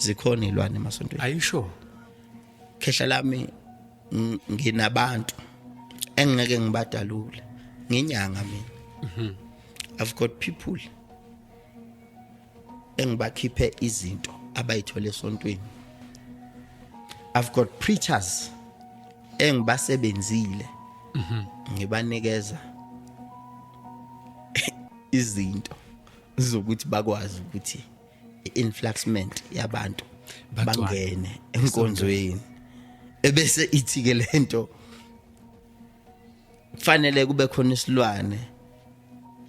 zikhona izilwane emasontweni. Are you sure? Khehla lami nginabantu engeke ngibadalule ngenyanga mina. I've got people engibakhiphe izinto abayithole esontweni. I've got preachers engibasebenzile ngibanikeza izinto zokuthi bakwazi ukuthi influxment yabantu bangene enkonzweni. Ebese ithi ke lento kufanele kube khona isilwane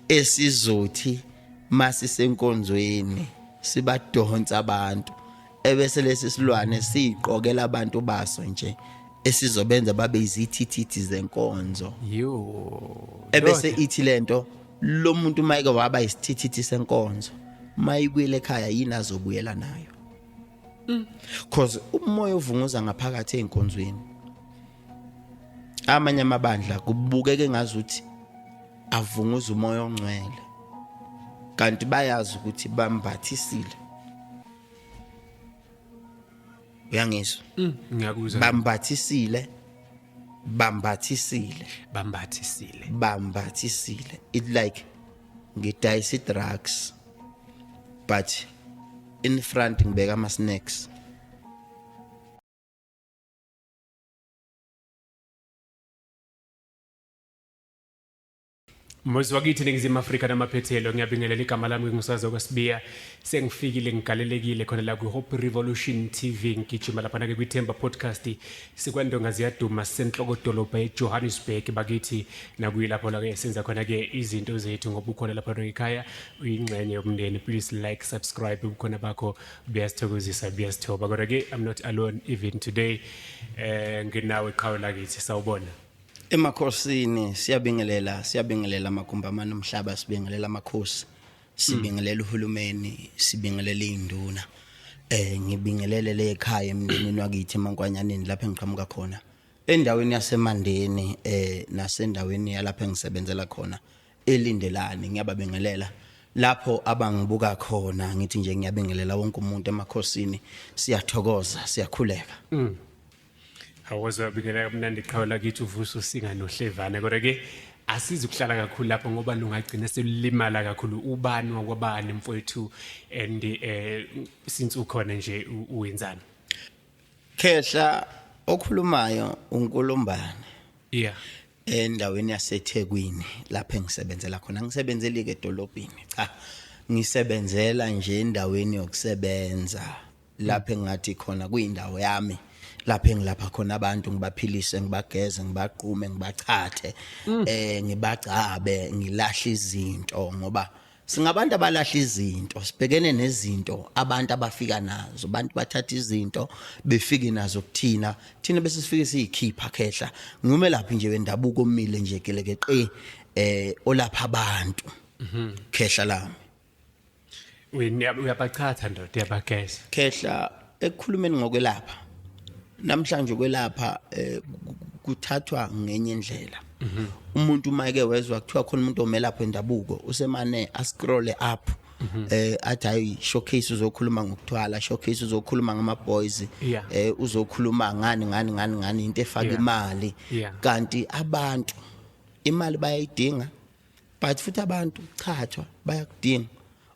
esizothi masi senkonzweni sibadonsa abantu, ebese lesi silwane siqokela abantu baso nje esizobenza babe izithithithi zenkonzo. Ebese ithi lento lo muntu mayike waba isithithithi senkonzo mayibuyele ekhaya yini azobuyela nayo. Because umoya ovunguza ngaphakathi enkonzweni, amanye amabandla kubukeke ngazuthi avunguza umoya ongcwele kanti bayazi ukuthi bambathisile. Uyangizwa? Ngiyakuzwa. Bambathisile. It like ngidayisa drugs but in front ngibeka ama snacks. Moses wakithi ningizima Afrika namaphethelo, ngiyabingelela igama lami ngisazo kwasibiya sengifikile ngigalelekile khona la ku Hope Revolution TV ngigijima lapha ke kwithemba podcast sikwandonga ziyaduma senhloko dolobha eJohannesburg bakithi nakuyilapho la ke senza khona ke izinto zethu ngoba ukhona lapha ekhaya uyingxenye yomndeni. Please like, subscribe ukhona bakho biyasithokozisa biyasithoba kodwa ke I'm not alone even today. Nginawe qhawe lakithi sawubona Emakhosini siyabingelela amakumbamana omhlaba, sibingelela amakhosi, sibingelela uhulumeni, sibingelela induna. Ngibingelele le ekhaya emndenini wakithi eMankwanyane lapha engiqhamuka khona. Endaweni yaseMandeni nasendaweni yalapha engisebenzela khona elindelani ngiyababingelela. Lapho abangibuka khona ngithi nje ngiyabingelela wonke umuntu emakhosini. Siyathokoza, siyakhuleka. Awuzwa bikela kumnandi qhawela kithi uvuso singa nohlevana kodwa ke asizi ukuhlala kakhulu lapho ngoba lungagcina selimala kakhulu ubani wakwabani mfowethu and since ukhona nje uwenzani. Khehla okhulumayo uNkulumbane. Yeah. Endaweni yaseThekwini lapha engisebenzela khona. Ngisebenzeli ke edolobheni. Cha. Ngisebenzela nje endaweni yokusebenza lapha engathi khona kuyindawo yami. Lapha engilapha khona abantu ngibaphilise, ngibageze, ngibaqume, ngibachathe, ngibagcabe, ngilahla izinto ngoba singabantu abalahla izinto, sibhekene nezinto abantu abafika nazo. Abantu bathatha izinto befike nazo kuthina, thina bese sifike siyikhipha khehla. Ngume lapha nje wendabuko omile nje kelekeqe olapha abantu. Khehla lami. Wena uyabachatha ndoda uyabageza. Khehla ekukhulumeni ngokwelapha. Namhlanje kwelapha kuthathwa ngenye indlela. Umuntu mayeke wezwa kuthiwa khona umuntu omelapha endabuko usemane ascroll up athi ayi showcase uzokhuluma ngokuthwala, showcase uzokhuluma ngama boys, uzokhuluma ngani into efaka imali. Kanti abantu imali bayayidinga but futhi abantu chathwa bayakudinga,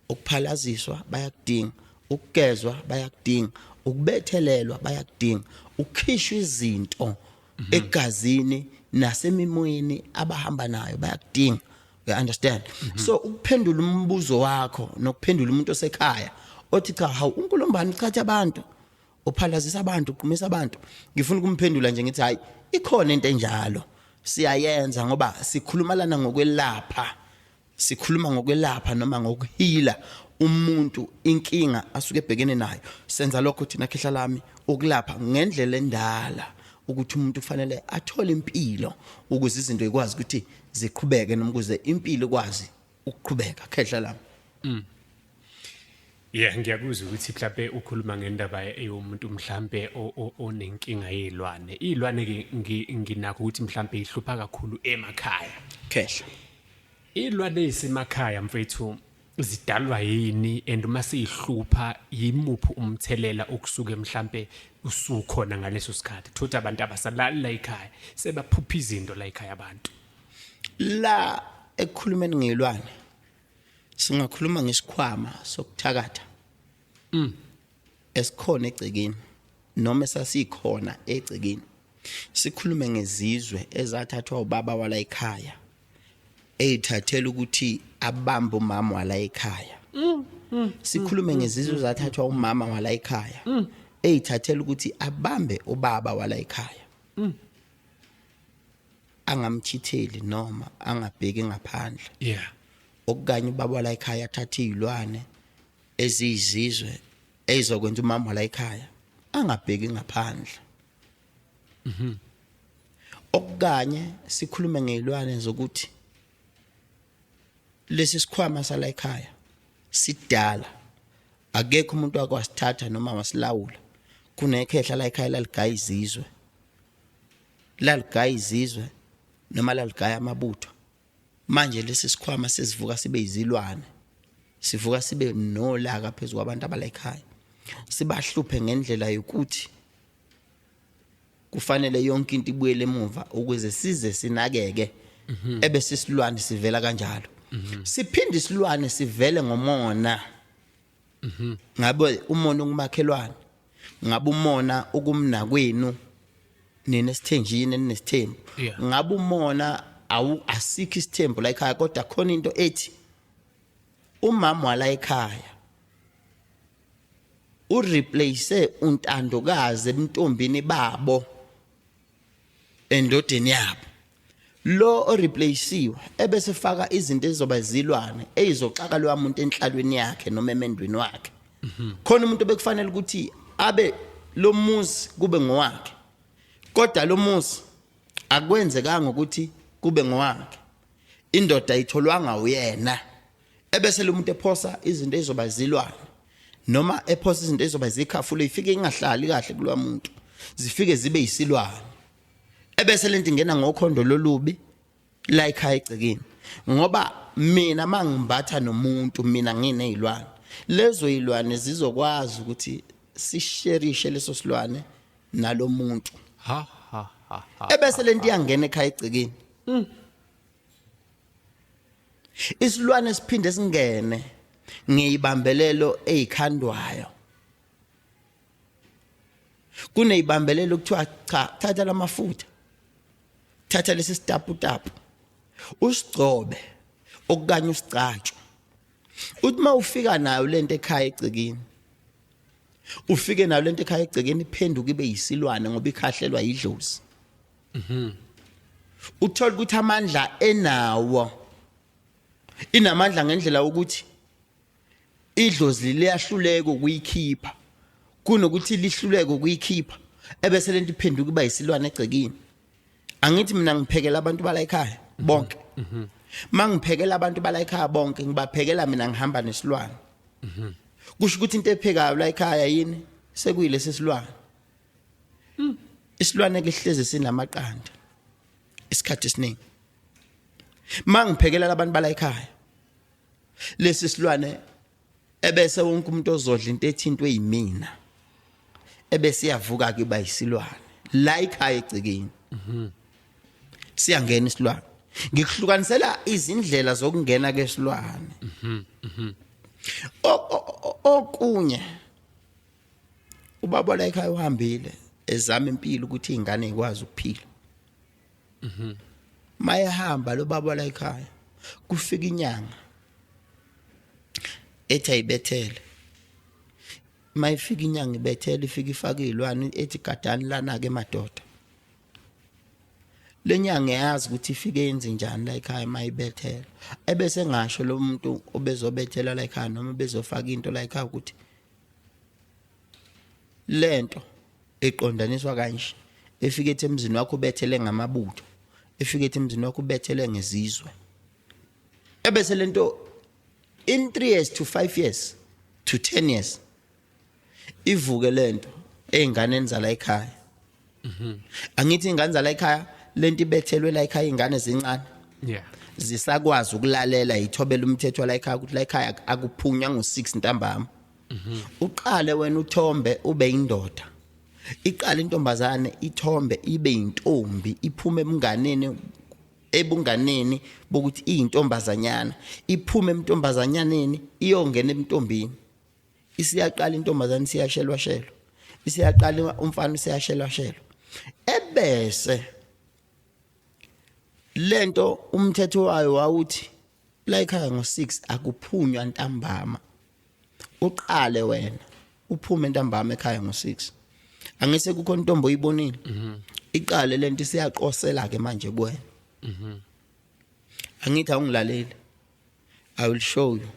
ukuphalaziswa bayakudinga, ukugezwa bayakudinga, ukubethelelwa bayakudinga, ukhishwa izinto egazini nasemimoyeni abahamba nayo bayakudinga. You understand? So ukuphendula umbuzo wakho nokuphendula umuntu osekhaya othi cha hawu uNkulumbani uchaza abantu uphalazisa abantu uqhumisa abantu, ngifuna ukumphendula nje ngithi hayi ikhona into enjalo siyayenza ngoba sikhulumalana ngokwelapha noma ngokuhila umuntu inkinga asuke ebhekene nayo. Senza lokho thina khehla lami ukulapha ngendlela endala ukuthi umuntu kufanele athole impilo ukuze izinto ikwazi ukuthi ziqhubeke noma ukuze impilo ikwazi ukuqhubeka khehla lami. Yeah, ngiyakuzwa ukuthi mhlawumbe ukhuluma ngendaba yomuntu mhlawumbe onenkinga yezilwane. Izilwane nginakho ukuthi mhlawumbe ihlupha kakhulu emakhaya. Khehla. Izilwane ezisemakhaya mfethu zidalwa yini and uma sihlupha yimuphi umthelela okusuke mhlambe usukhona ngaleso sikhathi thothi abantu abasalali la ekhaya sebaphupha izinto la ekhaya abantu la ekukhulumeni ngezilwane singakhuluma ngesikhwama sokuthakatha esikhona egcekeni noma esasikhona egcekeni sikhulume ngezizwe ezathathwa ubaba wala ekhaya eyithathela ukuthi abambe umama wala ekhaya sikhulume ngezizwe ezathathwa umama wala ekhaya eyithathela ukuthi abambe ubaba wala ekhaya angamchitheli noma angabheki ngaphandle okuganye ubaba wala ekhaya athathe izilwane eziyizizwe ezokwenza umama wala ekhaya angabheki ngaphandle okuganye sikhulume ngezilwane zokuthi lesi sikhwama sala ekhaya sidala akekho umuntu wakwasithatha noma wasilawula kunekhehla la ekhaya laligaya izizwe noma laligaya amabutho manje lesi sikhwama sesivuka sibe izilwane sivuka sibe nolaka phezulu kwabantu abala ekhaya sibahluphe ngendlela yokuthi kufanele yonke into ibuyele emuva ukuze size sinakeke ebese isilwane sivela kanjalo siphinde isilwane sivele ngomona ngabe umona ungumakhelwane ngabe umona ukumnakwenu nina sithenjini nesithembu ngabe umona asikho isithembu la ekhaya kodwa khona into ethi umama wala ekhaya ureplace untandokazi emntombini babo endodeni yabo lo oreplacewa ebese faka izinto ezizoba zilwane ezizoxaka lo muntu enhlalweni yakhe noma emendweni wakhe khona umuntu bekufanele ukuthi abe lo muzi kube ngowakhe kodwa lo muzi akwenzekanga ukuthi kube ngowakhe indoda ayitholwanga uyena ebese lo muntu ephosa izinto ezizoba zilwane noma ephosa izinto ezizoba zikhafulo ifike ingahlali kahle kulo muntu zifike zibe yisilwane ebese lento ingena ngokhondo lolubi la ekhaya egcekeni ngoba mina mangimbatha nomuntu mina nginezilwane lezo izilwane zizokwazi ukuthi sisherishe leso silwane nalomuntu ebese lento iyangena ekhaya egcekeni isilwane siphinde singene ngiyibambelelo ezikhandwayo kunezibambelelo kuthiwa cha thatha lamafutha thatha lesi sitaputapu usigcobe okukanye usicatshu uthi mawufika nayo lento ekhaya egcekeni ufike nayo lento ekhaya egcekeni iphenduka ibe yisilwane ngoba ikhahlelwa idlozi uthola ukuthi amandla enawo inamandla ngendlela ukuthi idlozi liyahluleka ukuyikhipha kunokuthi lihluleke ukuyikhipha ebese lento iphenduka iba yisilwane egcekeni angithi mina ngiphekela abantu bala ekhaya bonke mangiphekela abantu bala ekhaya bonke ngibaphekela mina ngihamba nesilwane kusho ukuthi into ephekayo la ekhaya yini sekuyilesi silwane isilwane lihleze sinamaqanda isikhathi esiningi mangiphekela abantu bala ekhaya lesi silwane ebese wonke umuntu ozodla into ethintwe yimina ebese iyavuka ke ba yisilwane la ekhaya egcekeni siyangena isilwane ngikuhlukanisela izindlela zokungena kwesilwane okunye ubaba la ekhaya uhambile ezama impilo ukuthi izingane zikwazi ukuphila mayehamba lo baba la ekhaya kufika inyanga ethi ayibethele mayifika inyanga ibethele ifika ifaka izilwane ethi gadani lana ke madoda lenyanga yazi ukuthi ifike yenze njani la ekhaya mayibethela ebese ngasho lo muntu obezobethela la ekhaya noma bezofaka into la ekhaya ukuthi lento eqondaniswa kanje efike ethi emzini wakho ubethele ngamabutho efike ethi emzini wakho ubethele ngezizwe ebese lento in 3 years to 5 years to 10 years ivuke lento einganeni zala ekhaya angithi ingane zala ekhaya lento ibethelwe la ekhaya ingane zincane zisakwazi ukulalela ithobela umthetho la ekhaya ukuthi la ekhaya akuphunywa ngo6 ntambama uqale wena uthombe ube indoda iqala intombazane ithombe ibe intombi iphume ebunganeni bokuthi iyintombazanyana iphume emntombazanyaneni iyongena emntombini isiyaqala intombazane siyashelwa isiyaqala umfana siyashelwa ebese lento umthetho wayo wawuthi la ekhaya ngo6 akuphunywa ntambama uqale wena uphume ntambama ekhaya ngo6 angise kukhona intombo oyibonile iqale lento siyaqosela ke manje kuwena angithi awungilaleli I will show you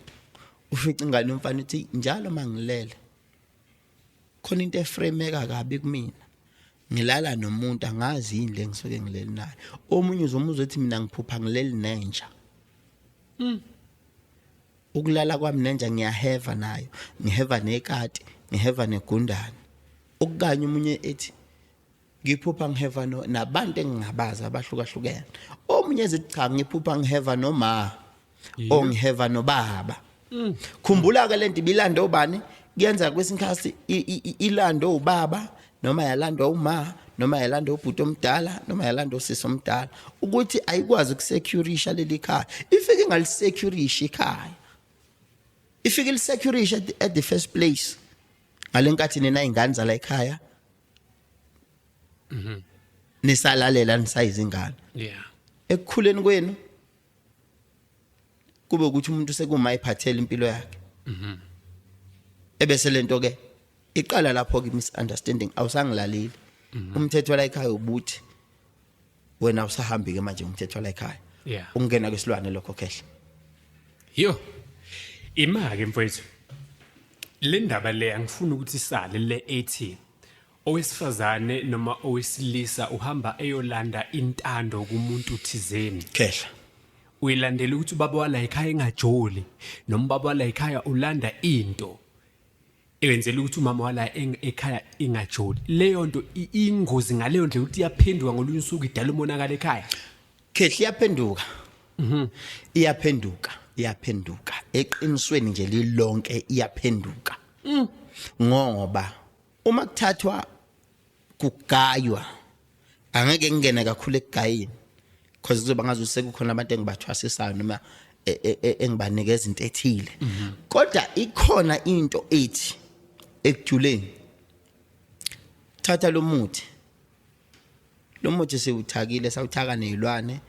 ufica ingane umfana uthi njalo mangilele khona into efremeka kabi kumina ngilala nomuntu angazi yini le ngisuke ngileli naye omunye uzomuzwa ethi mina ngiphupha ngileli nenja ukulala kwami nenja ngiyaheva nayo ngiheva nekati ngiheva negundane ukukanye umunye ethi ngiphupha ngiheva nabantu engingabaza abahlukahlukene omunye ezithi cha ngiphupha ngiheva noma ngiheva nobaba khumbula ke lento ibilando ubani kuyenza kwesinkhasi ilando ubaba noma yalando uma noma yalando ubhuti omdala noma yalando usisi omdala ukuthi ayikwazi ukusecurisha leli khaya ifike ngalisecurisha ikhaya ifike lisecurisha at the first place ngalenkathi nina ingane zala ekhaya nisalalela nisayizingane ekukhuleni kwenu kube ukuthi umuntu sekuma iphathela impilo yakhe ebese lento ke iqala lapho ke misunderstanding awusangilaleli umthetho la ekhaya ubuthi wena usahambi ke manje umthetho la ekhaya ungena kwesilwane lokho khehle ima ke mfowethu le ndaba le angifuni ukuthi sale le ethi owesifazane noma owesilisa uhamba eyolanda intando kumuntu thizeni khehle uyilandela ukuthi ubaba wala ekhaya engajoli noma ubaba wala ekhaya ulanda into ewenzela ukuthi umama wala ekhaya ingajoli leyo nto ingozi ngaleyo ndlela ukuthi iyaphenduka ngolunye usuku idala umonakala ekhaya khehle iyaphenduka eqinisweni nje lilonke iyaphenduka ngoba uma kuthathwa kugaywa angeke ngene kakhulu ekugayeni because kuzoba ngazi sekukhona abantu engibathwasisayo noma engibanikeza into ethile kodwa ikhona into ethi ekujuleni thatha lo muthi siwuthakile sawuthaka nezilwane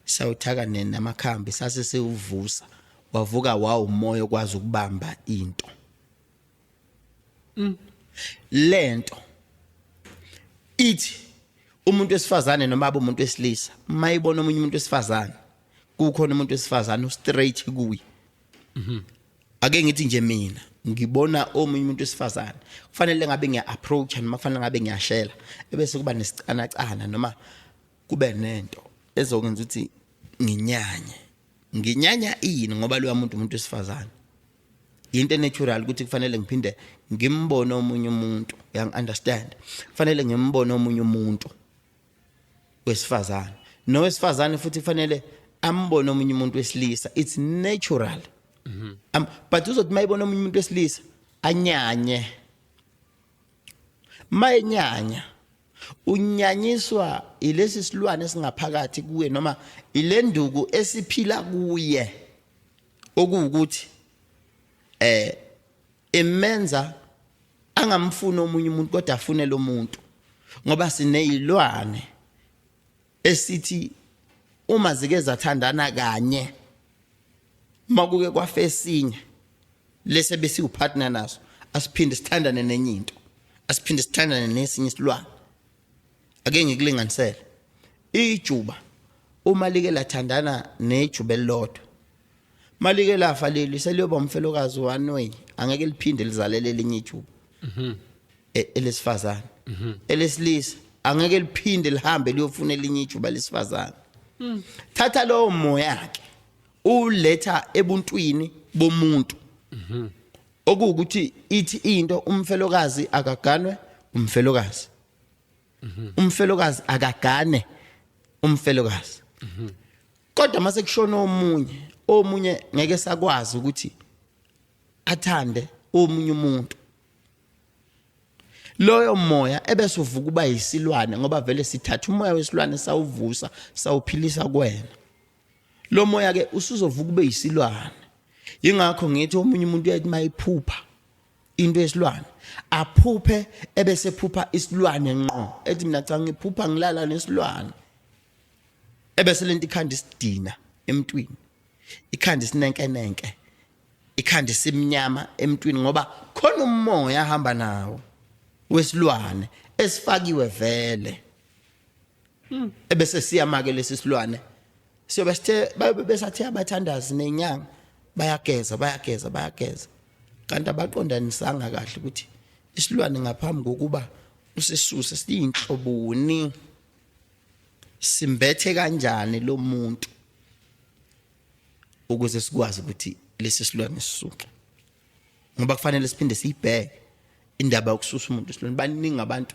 sawuthaka namakhambi sase sewuvusa wavuka umoya okwazi ukubamba into lento ithi umuntu wesifazane noma umuntu wesilisa mayibona omunye umuntu wesifazane kukhona umuntu wesifazane straight kuye ake ngithi nje mina ngibona omunye umuntu wesifazane kufanele ngabe ngiya-approach noma kufanele ngabe ngiyashela ebese kuba nesicana noma kube nento ezokwenza ukuthi nginyanya ini ngoba loya umuntu wesifazane into natural ukuthi kufanele ngiphinde ngimbone omunye umuntu understand kufanele ngimbone omunye umuntu wesifazane nowesifazane futhi kufanele ambone omunye umuntu wesilisa it's natural but uzothi mayibona omunye umuntu wesilisa anyanye mayenyanya unyanyiswa ilesi silwane singaphakathi kuwe noma ilenduku esiphila kuye okuwukuthi emenza angamfuni omunye umuntu kodwa afune lo muntu ngoba sinezilwane esithi uma zike zathandana kanye makuke kwafesinye lese bese upartner naso asiphinde sithandane nenye into asiphinde sithandane nesinye isilwane ake ngikulinganisele ijuba uma like lathandana nejuba elilodwa malike lafa leli seliyoba umfelokazi wanway angeke liphinde lizalele elinye ijuba elesifazane elesilisa angeke liphinde lihambe liyofuna elinye ijuba lesifazane thatha lo moya yakhe uletha ebuntwini bomuntu okuwukuthi ithi into umfelokazi akaganwe umfelokazi umfelokazi akagane umfelokazi kodwa mase kushona omunye ngeke sakwazi ukuthi athande omunye umuntu. Loyo moya ebese uvuka kuba yisilwane ngoba vele sithatha umoya wesilwane sawuvusa sawuphilisa kuwena. Lo moya ke usuzovuka kube yisilwane. Yingakho ngithi omunye umuntu uyathi mayiphupha into yesilwane aphuphe ebese phupha isilwane ngqo. Ethi mina cha ngiphupha ngilala nesilwane. Ebese lento ikhanda isidina emntwini. Ikhanda isinenkenenke. Ikhanda isimnyama emntwini ngoba khona umoya ahamba nawo wesilwane esifakiwe vele. Ebese siyamake lesisilwane. Siyobe sithe besathi abathandazi nenyanga bayageza. Kanti abaqondanisanga kahle ukuthi isilwane ngaphambi kokuba usisuse siyinhloboni. Simbethe kanjani lo muntu ukuze sikwazi ukuthi lesi silwane sisuke. Ngoba kufanele siphinde siyibheke indaba yokususa umuntu isilwane. Baningi abantu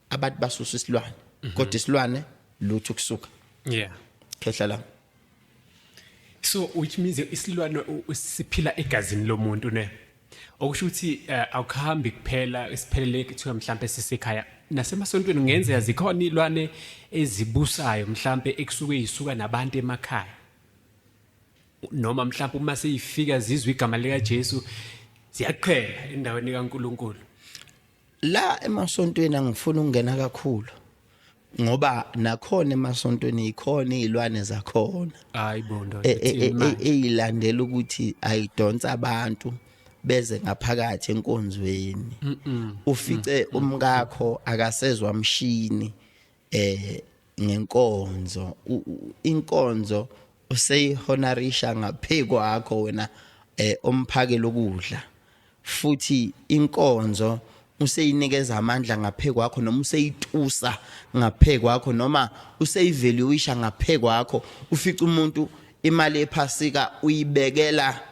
abathi basusa isilwane kodwa isilwane lutho kusuka. Yeah. Khehla la. So which means isilwane siphila egazini lomuntu ne. Okusho ukuthi awukhambi kuphela isiphelele kuthiwa mhlambe sisekhaya. Nasemasontweni ngenzeka zikhona ilwane ezibusayo mhlambe ekusuke yisuka nabantu emakhaya. Noma mhlambe uma seyifika zizwe igama lika Jesu ziyaqhela endaweni kaNkuluNkulu. La emasontweni angifuni ukungena kakhulu ngoba nakhona emasontweni ikhona izilwane zakhona. Hayibondo eyilandela ukuthi ayidonsa abantu beze ngaphakathi enkonzweni. Ufice umkakho akasezwa mshini ngenkonzo. Inkonzo useyihonorisha ngaphezkwakho wena omphakela ukudla. Futhi inkonzo useyinikeza amandla ngaphezkwakho noma useyitusa ngaphezkwakho noma useyivaluisha ngaphezkwakho. Ufica umuntu imali ephasika uyibekela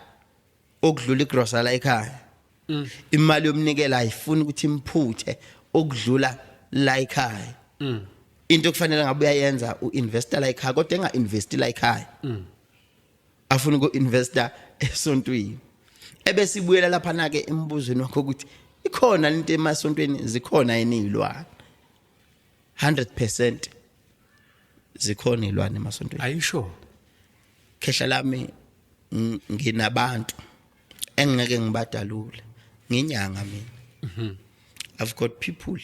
okudlula igrocery la ekhaya. Imali yomnikela ayifuni ukuthi imphuthe okudlula la ekhaya. Into kufanele ngabe uyayenza uinvesta la ekhaya kodwa engainvesti la ekhaya. Afuna uku-investa esontweni. Ebese ibuyela lapha na ke embuzweni wakho ukuthi ikhona into emasontweni zikhona yini izilwane. 100% zikhona izilwane emasontweni. Are you sure? Khehla lami nginabantu engeke ngibadalule ngenyanga mina. I've got people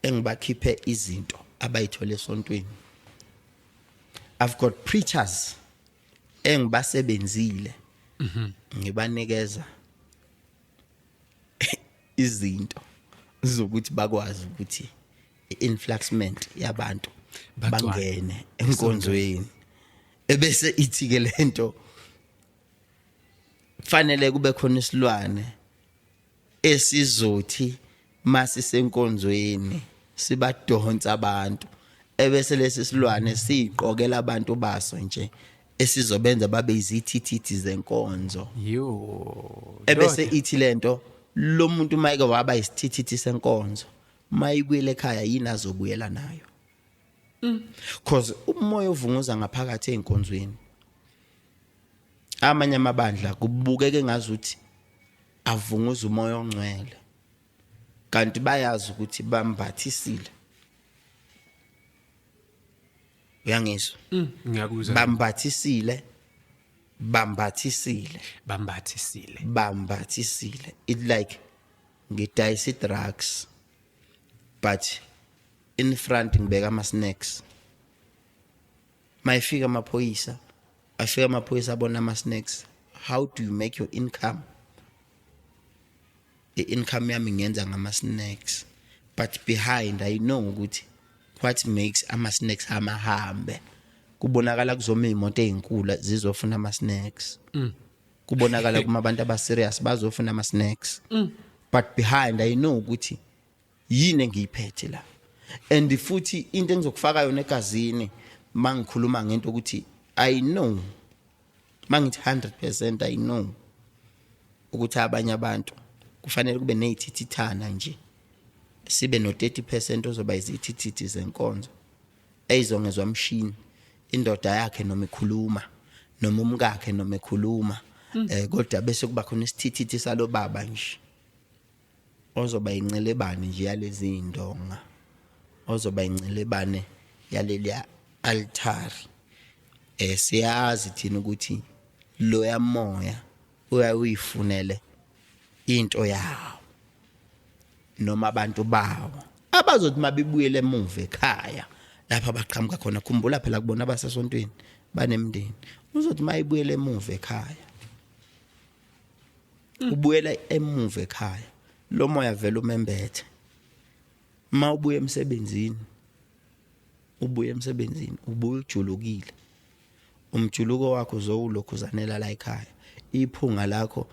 engibakhiphe izinto abayithole esontweni. I've got preachers engibasebenzile ngibanikeza izinto zokuthi bakwazi ukuthi influxment yabantu bangene enkonzweni. Ebese ithi ke lento fanele kube khona isilwane esizothi masisenkonzweni sibadonsa abantu. Ebese lesi silwane siqokela abantu baso nje esizobenza babe izithithithi zenkonzo. Ebese ithi lento lo muntu mayike waba isithithithi senkonzo mayibuyele ekhaya yini azobuyela nayo. Because umoya ovunguza ngaphakathi enkonzweni. Amanye amabandla kubukeke ngazuthi avunguza umoya ongcwele. Kanti bayazi ukuthi bambathisile. Uyangizwa? Ngiyakuzwa. Bambathisile. It like ngidayisa drugs but in front ngibeka ama snacks. Mayifika amaphoyisa abona ama snacks. How do you make your income? Income yami ngenza ngama snacks but behind I know ukuthi what makes ama snacks hamahambe. Kubonakala kuzoma imoto ezinkulu zizofuna ama snacks. Kubonakala kuma abantu aba serious bazofuna ama snacks. But behind I know ukuthi yini engiyiphethe la. And futhi into engizokufaka yona egazini mangikhuluma ngento ukuthi I know mangithi 100% I know ukuthi abanye abantu kufanele kube nezithithithana nje sibe no 30% ozoba izithithithi zenkonzo ezongezwa mshini indoda yakhe noma ikhuluma noma umkakhe noma ekhuluma kodwa bese kuba khona isithithithi salo baba nje ozoba incelebane nje yalezi indonga ozoba incelebane yaleli altari siyazi thina ukuthi lo yamoya uyayifunele into yawo noma abantu bawo abazothi mabibuyele emuva ekhaya lapha baqhamuka khona khumbula phela kubona abasesontweni banemndeni uzothi mayibuyele emuva ekhaya ubuyela emuva ekhaya lo moya vele umembethe mawubuye emsebenzini ubuye ujulukile umjuluko wakho uzowulokhuzanela la ekhaya iphunga lakho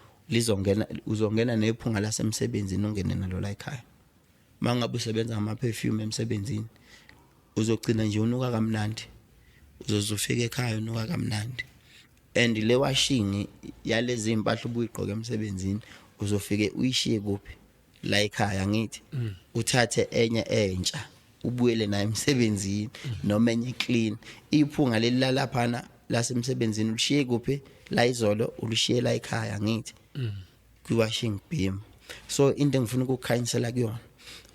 uzongena nephunga lasemsebenzini ungene nalo la ekhaya mangabe usebenza ngama perfume emsebenzini uzogcina nje unuka kamnandi uzozufika ekhaya unuka kamnandi and le washing yalezi impahla ubuyigqoka emsebenzini uzofike uyishiye kuphi la ekhaya ngithi uthathe enye entsha ubuyele naye emsebenzini noma enye clean iphunga leli laphana lasemsebenzini ulishiye kuphi la izolo ulishiye la ekhaya ngithi kwi-washing beam so into engifuna ukukhansela kuyona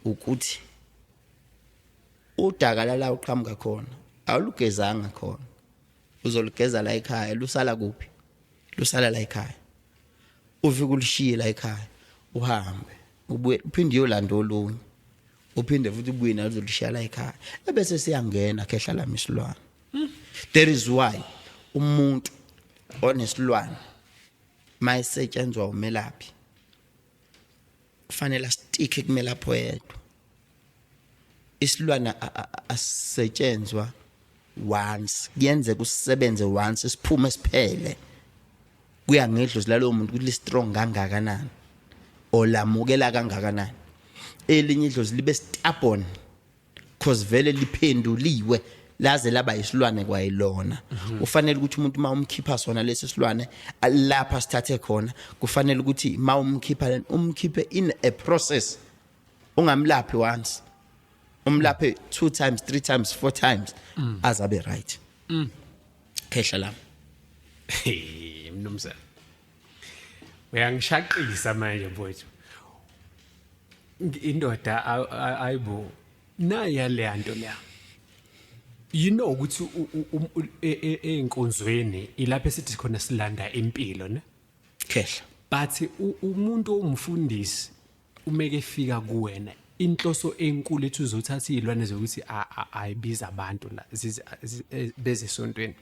ukuthi udaka la uqhamuka khona awulugezanga khona uzolugeza la ekhaya lusala kuphi lusala la ekhaya ufike ulishiye la ekhaya uhambe ubuye uphinde uyolanda olunye uphinde futhi ubuye nalo uzolishiya la ekhaya ebese siyangena khehla lami isilwane there is why umuntu onesilwane mayisetshenzwa umelaphi kufanele stick kumelapho yedwa isilwane asisetshenzwa once kuyenze kusebenze once isiphume siphele kuya ngedlozi lalo muntu ukuthi strong kangakanani olamukela kangakanani elinye idlozi libe stubborn cause vele liphenduliwe laze laba isilwane kwayilona ufanele ukuthi umuntu mawumkhipha sona lesi silwane lapha sithathe khona kufanele ukuthi mawumkhipha umkhiphe in a process ungamlaphi once umlaphe 2 times 3 times 4 times azabe right khehla lami mnumzane uyangishaqisa manje mfowethu indoda ayibo naye le nto la ukuthi einkonzweni ilapha esithi khona silanda impilo ne khehla but umuntu omfundisi umeke efika kuwena inhloso enkulu ethi uzothatha izilwane zokuthi ayibiza abantu la bezesontweni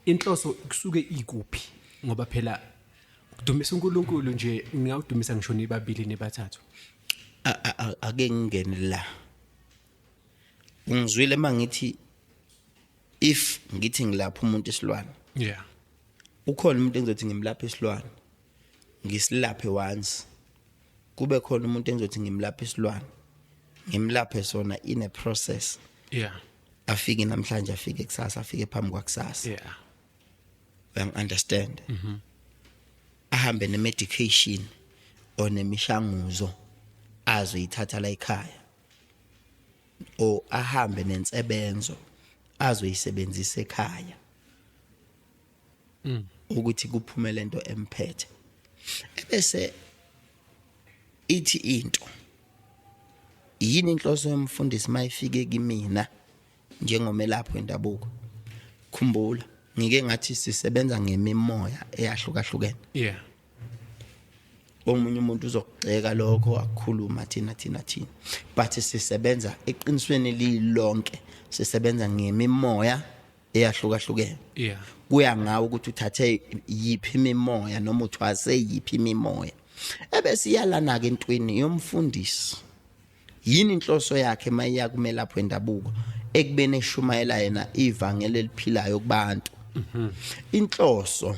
inhloso kusuke ikuphi ngoba phela ukudumisa uNkulunkulu nje ngiyawudumisa ngisho nibabili nebathathu ake ngingene la ungizwile mangithi if ngithi ngilapha umuntu isilwane yeah ukhona umuntu engizothi ngimlapha isilwane ngisilaphe once kube khona umuntu engizothi ngimlapha isilwane ngimlaphe sona in a process yeah afike namhlanje afike kusasa afike phambi kwakusasa yeah understand ahambe ne medication onemishanguzo azoyithatha la ekhaya o ahambe nensebenzo azoyisebenzisa ekhaya ukuthi kuphumele into emphethe ebese ithi into yini inhloso yomfundisi mayifike kimina njengomelaphi wendabuko khumbula ngike ngathi sisebenza ngemimoya eyahlukahlukene yeah omunye umuntu uzokugceka lokho akukhuluma thina but sisebenza eqinisweni lilonke sisebenza ngemimoya eyahlukahlukene yeah kuya ngawo ukuthi uthathe yiphi imimoya noma uthwase yiphi imimoya ebese iyalana ke entweni yomfundisi yini inhloso yakhe mayiya kumelaphi wendabuko ekubene eshumayela yena ivangeli eliphilayo kubantu inhloso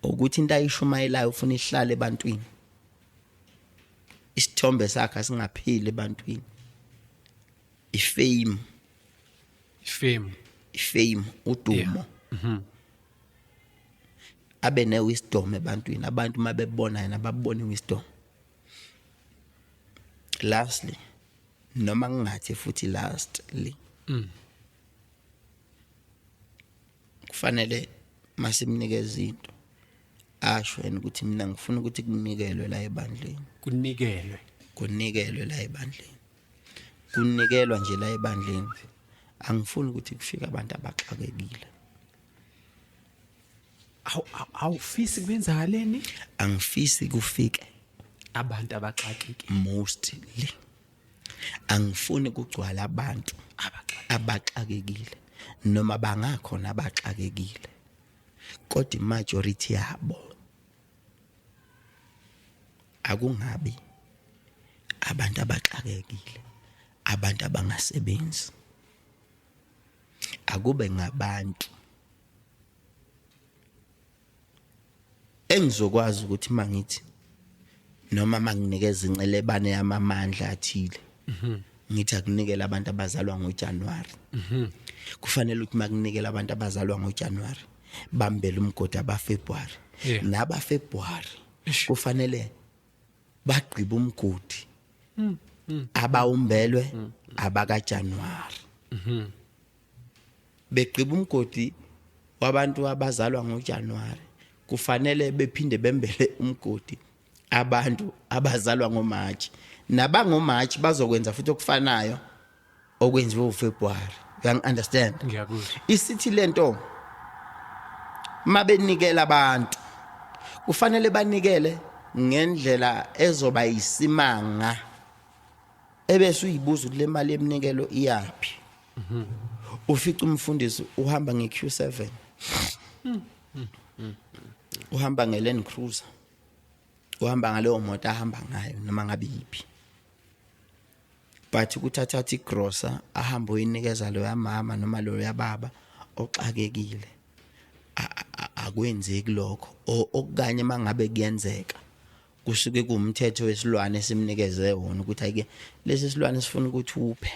ukuthi into ayishumayelayo ufuna ihlale ebantwini isithombe sakhe singaphili ebantwini ifame udumo abe ne wisdom ebantwini abantu mabebona yena babone wisdom lastly noma ngingathi futhi lastly kufanele masimnikeza into asho yena ukuthi mina ngifuna ukuthi kunikelwe la ebandleni, kunikelwe la ebandleni, kunikelwa nje la ebandleni. Angifuni ukuthi kufike abantu abaxakekile. Awufisi kubenzakaleni? Angifisi kufike abantu abaxakekile. Mostly angifuni kugcwala abantu abaxakekile noma bangakhona abaxakekile, kodwa majority yabo akungabi abantu abaxakekile, abantu abangasebenzi. Akube ngabantu engizokwazi ukuthi mangithi noma manginikeza incelebane yamamandla athile, ngithi akunikele abantu abazalwa ngoJanuwari. Kufanele ukuthi makunikele abantu abazalwa ngoJanuwari bambele umgodi abaFebruary. NabaFebruary kufanele bagqibe umgodi abawumbelwe abakaJanuwari. Begqiba umgodi wabantu abazalwa ngoJanuwari, kufanele bephinde bembele umgodi abantu abazalwa ngoMarch. NabangoMarch bazokwenza futhi okufanayo okwenziwe uFebruary. You understand? Ngiyakuzwa. Isithi lento mabenikela abantu kufanele banikele ngendlela ezoba yisimanga, ebese uyibuza kule mali eminikelo iyapi. Ufica umfundisi uhamba ngeQ7, uhamba ngeLand Cruiser, uhamba ngaleyo moto ahamba ngayo noma ngabe yipi, but kuthatha igrosa ahamba uyinikeza lo yamama noma lo yababa oxakekile. Akwenzeki lokho. Okanye mangabe kuyenzeka kusuke kuumthetho wesilwane esimnikeze wona ukuthi ayike lesi silwane sifuna ukuthi uphe.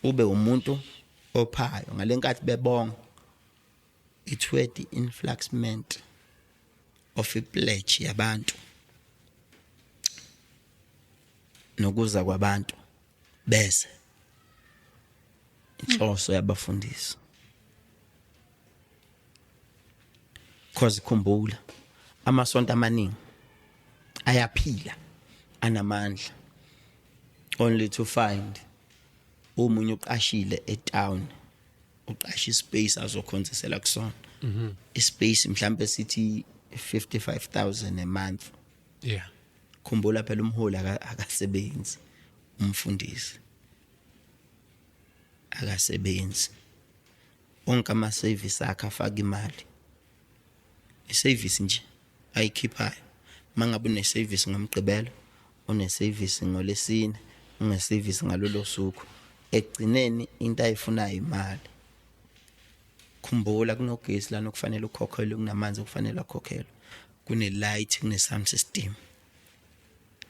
Ube umuntu ophayo ngalenkathi bebonga ithiwe the influxment of a pledge yabantu nokuza kwabantu bese inhloso yabafundisi. Cause khumbula amasonto amaningi ayaphila anamandla only to find umunye uqashile etown, uqasha ispace azokhonzisela kusona. Ispace mhlambe sithi 55,000 a month. Khumbula phela umholi akasebenzi, umfundisi akasebenzi, onke ama service akhe afaka imali. I-service nje ayikhiphayo. Mangabe une service ngomgqibelo, une service ngolesine, une service ngalolo suku, egcineni into ayifunayo imali. Khumbula kunogesi lana okufanele ukhokhelwe, kunamanzi okufanele akhokhelwe, kune light, kune sound system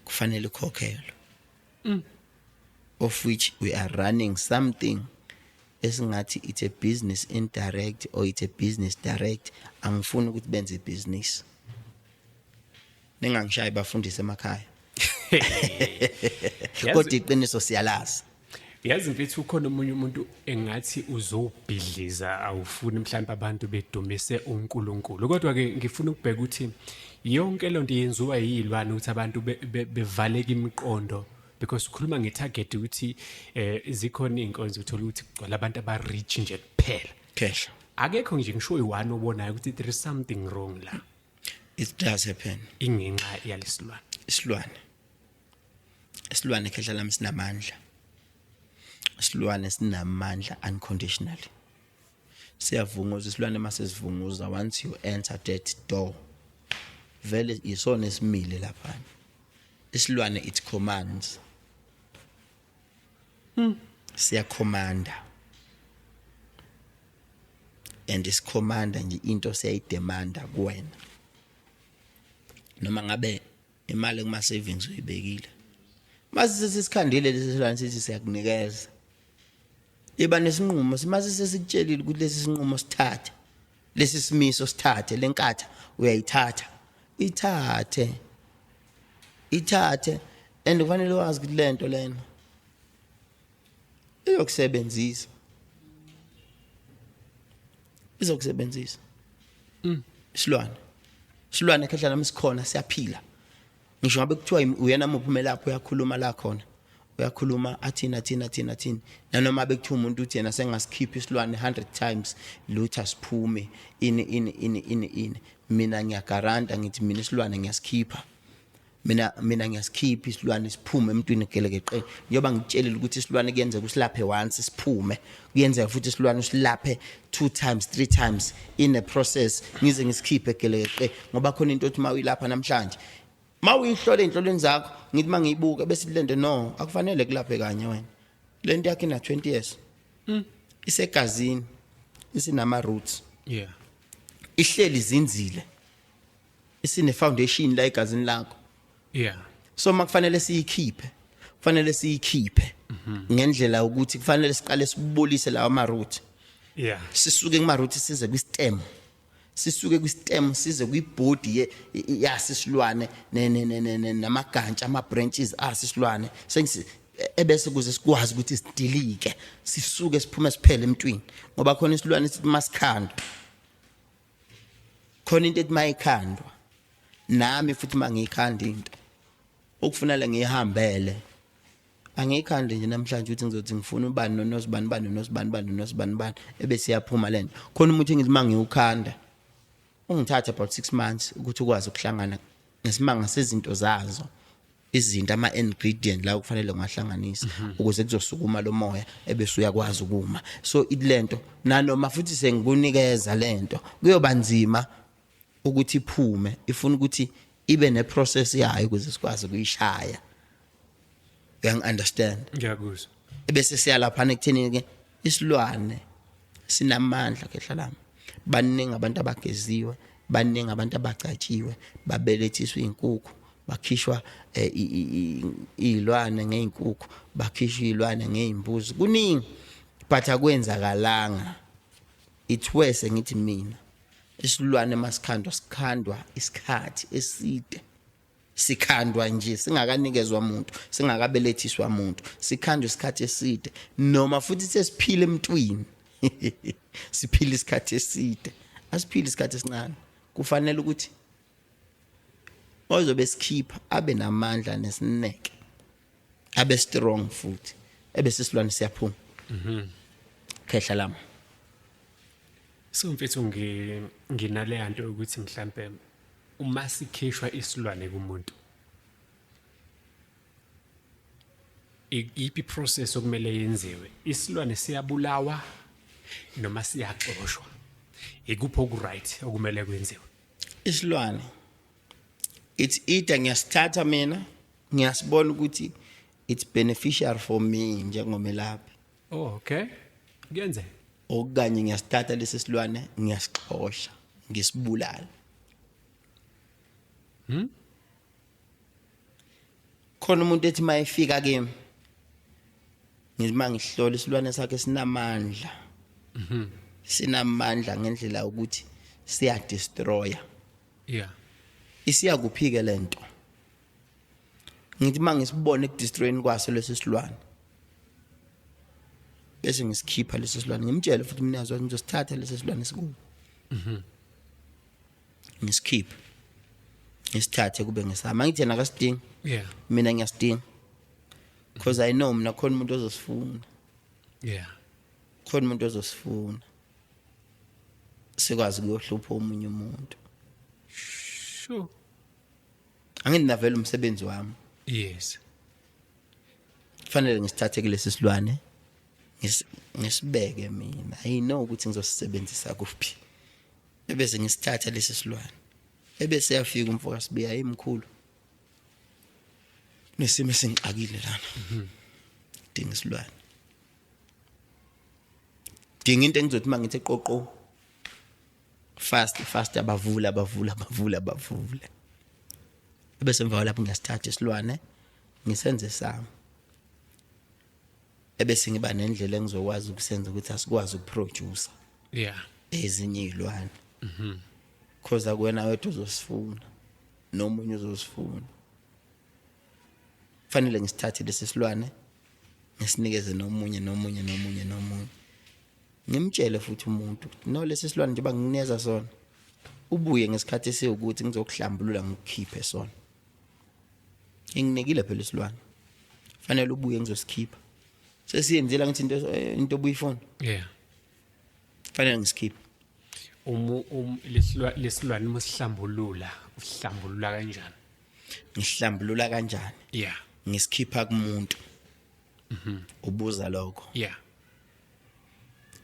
kufanele ukhokhelwe, of which we are running something esingathi it's a business indirect or it's a business direct. Angifuni ukuthi benze business. Ningangishayi bafundise emakhaya. Kodwa iqiniso siyalazi. Yazi mfethu ukhona umunye umuntu engathi uzobhidliza awufuni mhlawumbe abantu bedumise uNkulunkulu. Kodwa ke ngifuna ukubheka ukuthi yonke le nto yenziwa yilwane ukuthi abantu bevaleke imiqondo, because ukhuluma ngetarget ukuthi zikhona inkonzo uthola ukuthi kugcwala abantu aba-rich nje kuphela. Khehla. Akekho nje ngisho uyiwani obonayo ukuthi there is something wrong la. It does happen. Ingenxa yalesilwane. Isilwane khehla lami sinamandla. Isilwane sinamandla unconditionally. Siyavunguza isilwane masesivunguza, once you enter that door, vele isona esimile lapha. Isilwane it commands. Siya commanda. And this commander nje into siyayidemanda kuwena. Noma ngabe imali kuma savings uyibekile. Mase sesikhandile lesi silwane sithi siyakunikeza. Iba nesinqumo, mase sesikutshelile ukuthi lesi sinqumo sithathe. Lesi simiso sithathe, lenkatha uyayithatha. Ithathe and kufanele wazi ukuthi lento lena iyokusebenzisa. izokusebenzisa isilwane khehla nami sikhona siyaphila ngisho ngabe kuthiwa uyena muphumela lapho uyakhuluma la khona uyakhuluma athini nanoma bekuthiwa umuntu uthi yena sengasikhipha isilwane 100 times lutho asiphume ini mina ngiyagaranta ngithi mina isilwane ngiyasikhipha mina ngiyasikhipha isilwane siphume emntwini gelekeqe njengoba ngitshelile ukuthi isilwane kuyenzeka usilaphe once siphume kuyenzeka futhi isilwane usilaphe 2 times 3 times in a process ngize ngisikhiphe gelekeqe ngoba khona into othi mawuyilapha namhlanje mawuyihlola enhlolweni zakho ngithi mangiyibuka bese lento no akufanele kulaphe kanye wena lento yakhe ina 20 years isegazini isinama roots ihleli izinzile isine foundation la egazini lakho so makufanele siyikhiphe ngendlela ukuthi kufanele siqale sibolise lawa ma root sisuke kuma root size kwistem size kwibody yasisilwane namagantshi ama branches asisilwane ebese kuze sikwazi ukuthi sidilike sisuke siphume siphele emntwini ngoba khona isilwane sithi masikhandwa khona into ethi mayikhandwa nami futhi mangiyikhanda into okufanele ngihambele angiyikhande nje namhlanje ukuthi ngizothi ngifuna ubani nosibani ebese yaphuma lento khona umuntu engithi mangiukhanda ungithatha about 6 months ukuthi ukwazi ukuhlangana nesimanga sezinto zazo izinto ama ingredient la kufanele ngahlanganisa ukuze kuzosukuma lo moya ebese uyakwazi ukuma so ilento nanoma futhi sengikunikeza lento kuyoba nzima ukuthi iphume ifuna ukuthi ibe ne process yayo ukuze sikwazi ukuyishaya understand ngiyakuzwa ebese siyalapha ekutheni ke isilwane sinamandla kehlala baningi abantu abageziwe baningi abantu abacatshiwe babelethiswa izinkukhu bakhishwa izilwane ngeinkukhu bakhishwa izilwane ngeimbuzi kuningi but akwenzakalanga ithwese ngithi mina isilwane sikhandwa isikhathi eside sikhandwa nje singakanikezwa umuntu singakabelethiswa umuntu sikhandwa isikhathi eside noma futhi sesiphila emntwini siphila isikhathi eside asiphila isikhathi esincane kufanele ukuthi ozobe sikhipha abe namandla nesineke abe strong futhi ebese isilwane siyaphuma khehla lami so mfethu nginale yanto ukuthi mhlambe uma sikhishwa isilwane kumuntu iphi process okumele yenziwe isilwane siyabulawa noma siyaxoshwa ikupho ku right okumele kwenziwe isilwane it's either ngiyasithatha mina ngiyasibona ukuthi it's beneficial for me njengomelaphi okay kuyenze okanye ngiyasithatha lesi silwane ngiyasixosha ngisibulala khona umuntu ethi mayifika kimi ngizima ngihlola isilwane sakhe sinamandla sinamandla ngendlela ukuthi siya destroya isiya kuphike lento ngithi mangisibone ekudestroying kwaso lesi silwane bese ngisikhipha lesi silwane ngimtshela futhi mina yazwa ngizosithatha lesi silwane siku ngisikhipha ngisithathe kube ngesama ngithi yena akasidingi mina ngiyasidinga because I know mina khona umuntu ozosifuna khona umuntu ozosifuna sikwazi ukuyohlupha omunye umuntu sure anginavela umsebenzi wami kufanele ngisithathe kulesi silwane ngisibeke mina I know ukuthi ngizosisebenzisa kuphi ebese ngisithatha lesi silwane ebese yafika umfoka sibiya imkhulu nesimo sengixakile lana dinga isilwane dinga into engizothi mangithi eqoqo fast abavula ebese emva lapho ngiyasithatha isilwane ngisenze sami ebese ngiba nendlela engizokwazi ukusenza ukuthi asikwazi ukuproduce ezinye izilwane because akuwena wethu uzosifuna nomunye uzosifuna fanele ngisithathe lesi silwane ngisinikeze nomunye ngimtshele futhi umuntu no lesi silwane nje banginikeza sona ubuye ngesikhathi esiwukuthi ngizokuhlambulula ngikukhiphe sona nginginikile phela isilwane fanele ubuye ngizosikhipha sesiyenzela ngithi into obuyifuna fanele ngisikhiphe lesilwane masihlambulula uhlambulula kanjani ngihlambulula kanjani ngisikhipha kumuntu ubuza lokho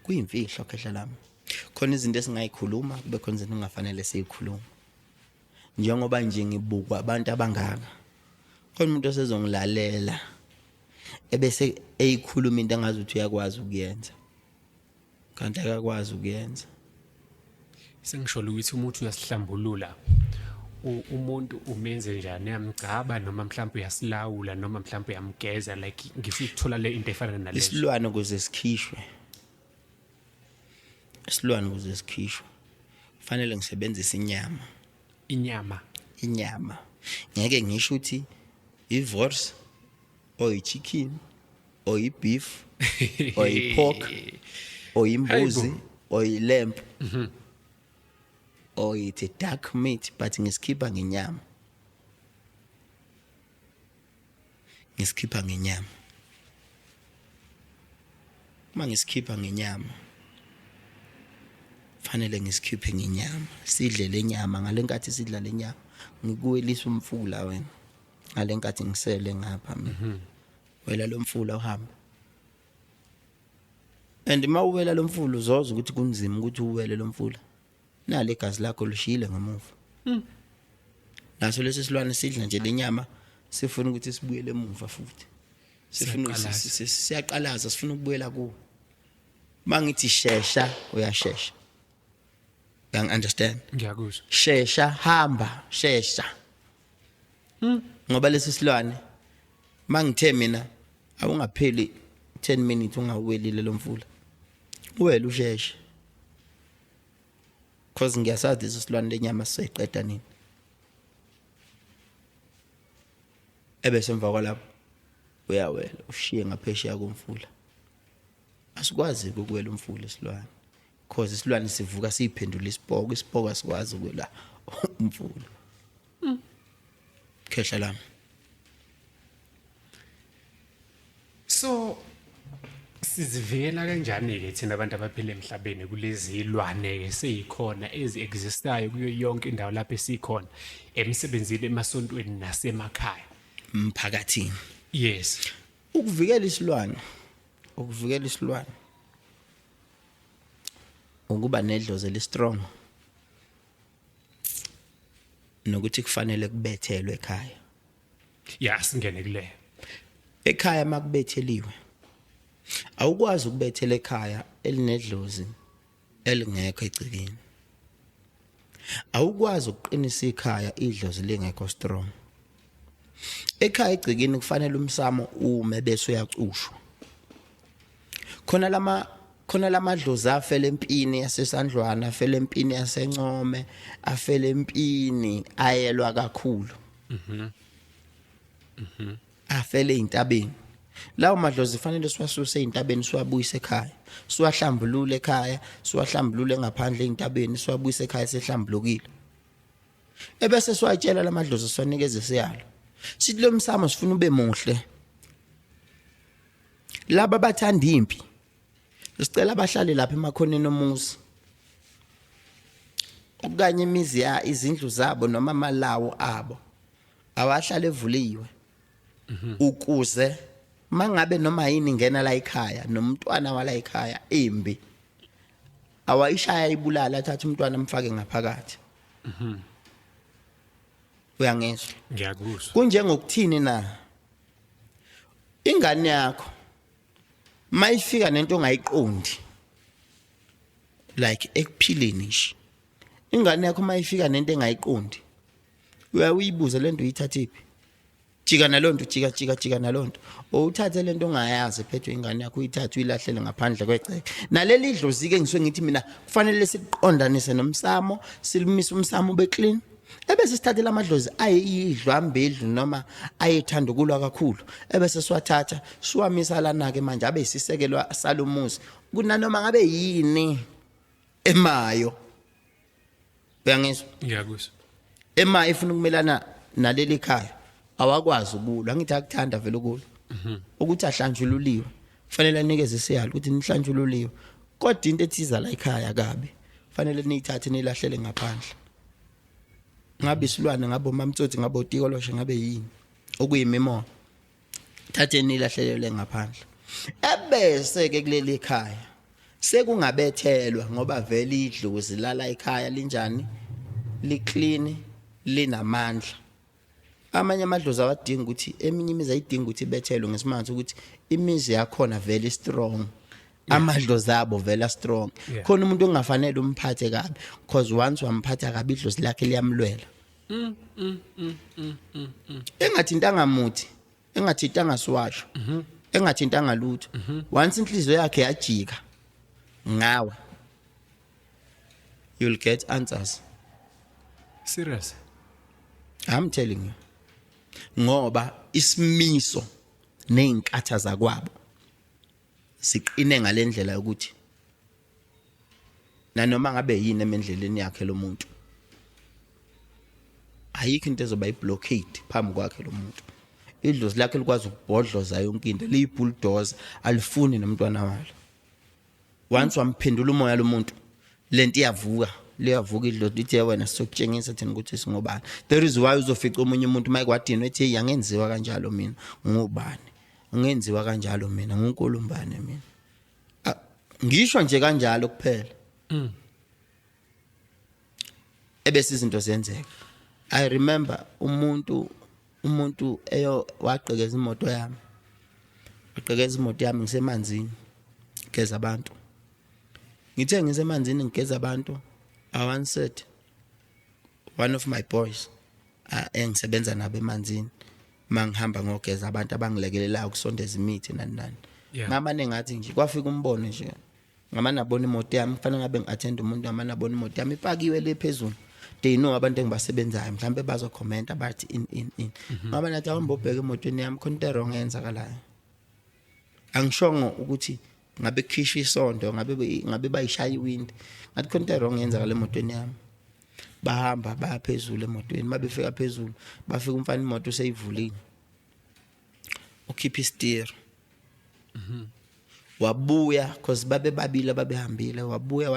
kuyimfihlo khehla lami khona izinto esingayikhuluma kube khona izinto engafanele siyikhuluma njengoba nje ngibukwa abantu abangaka khona umuntu osezongilalela ebese eyikhuluma into engazi ukuthi uyakwazi ukuyenza kanti akakwazi ukuyenza sengisho ukuthi umuntu uyasihlambulula umuntu umenze njani yamgcaba noma mhlawumbe uyasilawula noma mhlawumbe uyamgeza like ngifithola le into efana nalezo isilwane ukuze sikhishwe fanele ngisebenzise inyama ngeke ngisho ukuthi i-vorse or i-chicken or i-beef or i-pork or imbuzi or i-lamb or it's a dark meat but ngisikhipha ngenyama uma ngisikhipha ngenyama fanele ngisikhiphe ngenyama sidle lenyama ngalenkathi sidla lenyama ngikuwelisa umfula wena ngalenkathi ngisele ngapha mina wela lo mfula uhamba and mawuwela lo mfula uzoza ukuthi kunzima ukuthi uwele lo mfula nale igazi lakho lishile ngamuva naso lesi silwane sidla nje lenyama sifuna ukuthi sibuyele emuva futhi sifuna siyaqalaza sifuna ukubuyela kuwo mangithi shesha uyashesha understand ngiyakuzwa shesha hamba shesha ngoba lesi silwane mangithe mina awungapheli 10 minutes ungawelile lo mfula uwela usheshe cause ngiyasazi isilwane lenyama siseqeda nini ebese emva kwalapho uyawela ushiye ngaphesheya komfula asikwazi ukuwela umfula isilwane cause isilwane sivuka siyiphendula isipoko asikwazi ukwela umfula khehla lami so sizivikela kanjani ke thina abantu abaphila emhlabeni kulezi ilwane ke seyikhona ezi-existayo kuyo yonke indawo lapho esikhona emsebenzini emasontweni nasemakhaya mphakathini yes ukuvikela isilwane ukuba nedlozi elistrong nokuthi kufanele kubethelwe ekhaya singene kuleyo ekhaya makubetheliwe awukwazi ukubethela ekhaya elinedlozi elingekho egcikini awukwazi ukuqinisa ikhaya idlozi lingekho strong ekhaya egcikini kufanele umsamo ume bese uyacushwa khona lamadlozi afela empini yasesandlwana afela empini yasencome afela empini ayelwa kakhulu afela eintabeni lawo madlozi fanele siwasuse eintabeni siwabuyise ekhaya siwahlambulule ekhaya siwahlambulule ngaphandle eintabeni siwabuyise ekhaya sehlambulukile ebese siwatshela lamadlozi siwanikeze siyalo sithi lo msamo sifuna ube muhle laba bathanda impi sicela abahlali lapha emakhoneni omuzi okanye imizi izindlu zabo noma amalawo abo awahlale evuliwe ukuze mangabe noma yini ingena la ekhaya nomntwana wala ekhaya imbi awayishaya ibulala athatha umntwana amfake ngaphakathi uyangizwa ngiyakuzwa kunjengokuthini na ingane yakho mayifika nento ongayiqondi like ekuphileni nje ingane yakho mayifika nento engayiqondi uyayibuza lento uyithathiphi jika nalonto jika nalonto uthathe lento ongayazi ephethwe ingane yakho uyithathe uyilahlele ngaphandle kweceke naleli dlozi ke ngisuke ngithi mina kufanele siqondanise nomsamo silimise umsamo ube clean ebese sithathela amadlozi ayidlwambedlu noma ayethanda ukulwa kakhulu ebese siwathatha siwamisa lana ke manje abe isisekelwa salumuzi kunanoma ngabe yini emayo uyangizwa ngiyakuzwa emayo ifuna ukumelana naleli khaya awakwazi ukulwa ngithi akuthanda vele ukulwa ukuthi ahlanjululiwe kufanele anikeze isiyalo ukuthi nihlanjululiwe kodwa into ethiza la ekhaya kabi kufanele niyithathe nilahlele ngaphandle ngabe isilwane ngabe umamtsotsi ngabe utikoloshe ngabe yini okuyimimoya thathe nilahlelele ngaphandle ebese ke kuleli ekhaya sekungabethelwa ngoba vele idlozi lala ekhaya linjani liclean linamandla amanye amadlozi awadinga ukuthi eminye imizi ayidinga ukuthi ibethelwe ngesimanje ukuthi imizi yakhona vele strong amadlozi abo vele strong khona umuntu ongafanele umphathe kabi because once wamphatha kabi idlozi lakhe liyamlwela engathintanga muthi engathintanga siwasho engathintanga lutho once inhliziyo yakhe yajika ngawe you'll get answers serious I'm telling you ngoba isimiso nezinkatha zakwabo siqine ngalendlela ukuthi nanoma ngabe yini emendleleni yakhe lo muntu ayikho into ezoba iblockade phambi kwakhe lo muntu idlozi lakhe likwazi ukubhodloza yonke into liyibulldozer alifuni nomntwana walo once wamphendula umoya lo muntu lento iyavuka liyavuka idlozi lithi wena sokutshengisa thina ukuthi singobani there is why uzofica umunye umuntu mayikwadini ethi yangenziwa kanjalo mina ngubani ungenziwa kanjalo mina nguNkulumbane mina ngisho nje kanjalo kuphela ebese izinto zenzeka I remember umuntu waqhekeza imoto yami waqhekeza imoto yami ngisemanzini ngigeza abantu ngithe ngisemanzini ngigeza abantu I once said one of my boys engisebenza nabo emanzini mangihamba ngogeza abantu abangilekelelayo kusondeza imithi nani mama nengathi nje kwafika umbono nje ngama nabona imoto yami kufanele ngabe ngiattend umuntu ngama nabona imoto yami ipakiwe le phezulu they know abantu engibasebenzayo mhlambe bazo comment about in ngaba nathi awumbo ubheke emotweni yami khona into wrong eyenzakalayo angishongo ukuthi ngabe khishwa isondo ngabe bayishaya iwind ngathi khona into wrong eyenzakala emotweni yami bahamba baphezulu emotweni mabefika phezulu bafika umfana imoto seyivulile ukhipha isteer wabuya because babebabili babehambile wabuya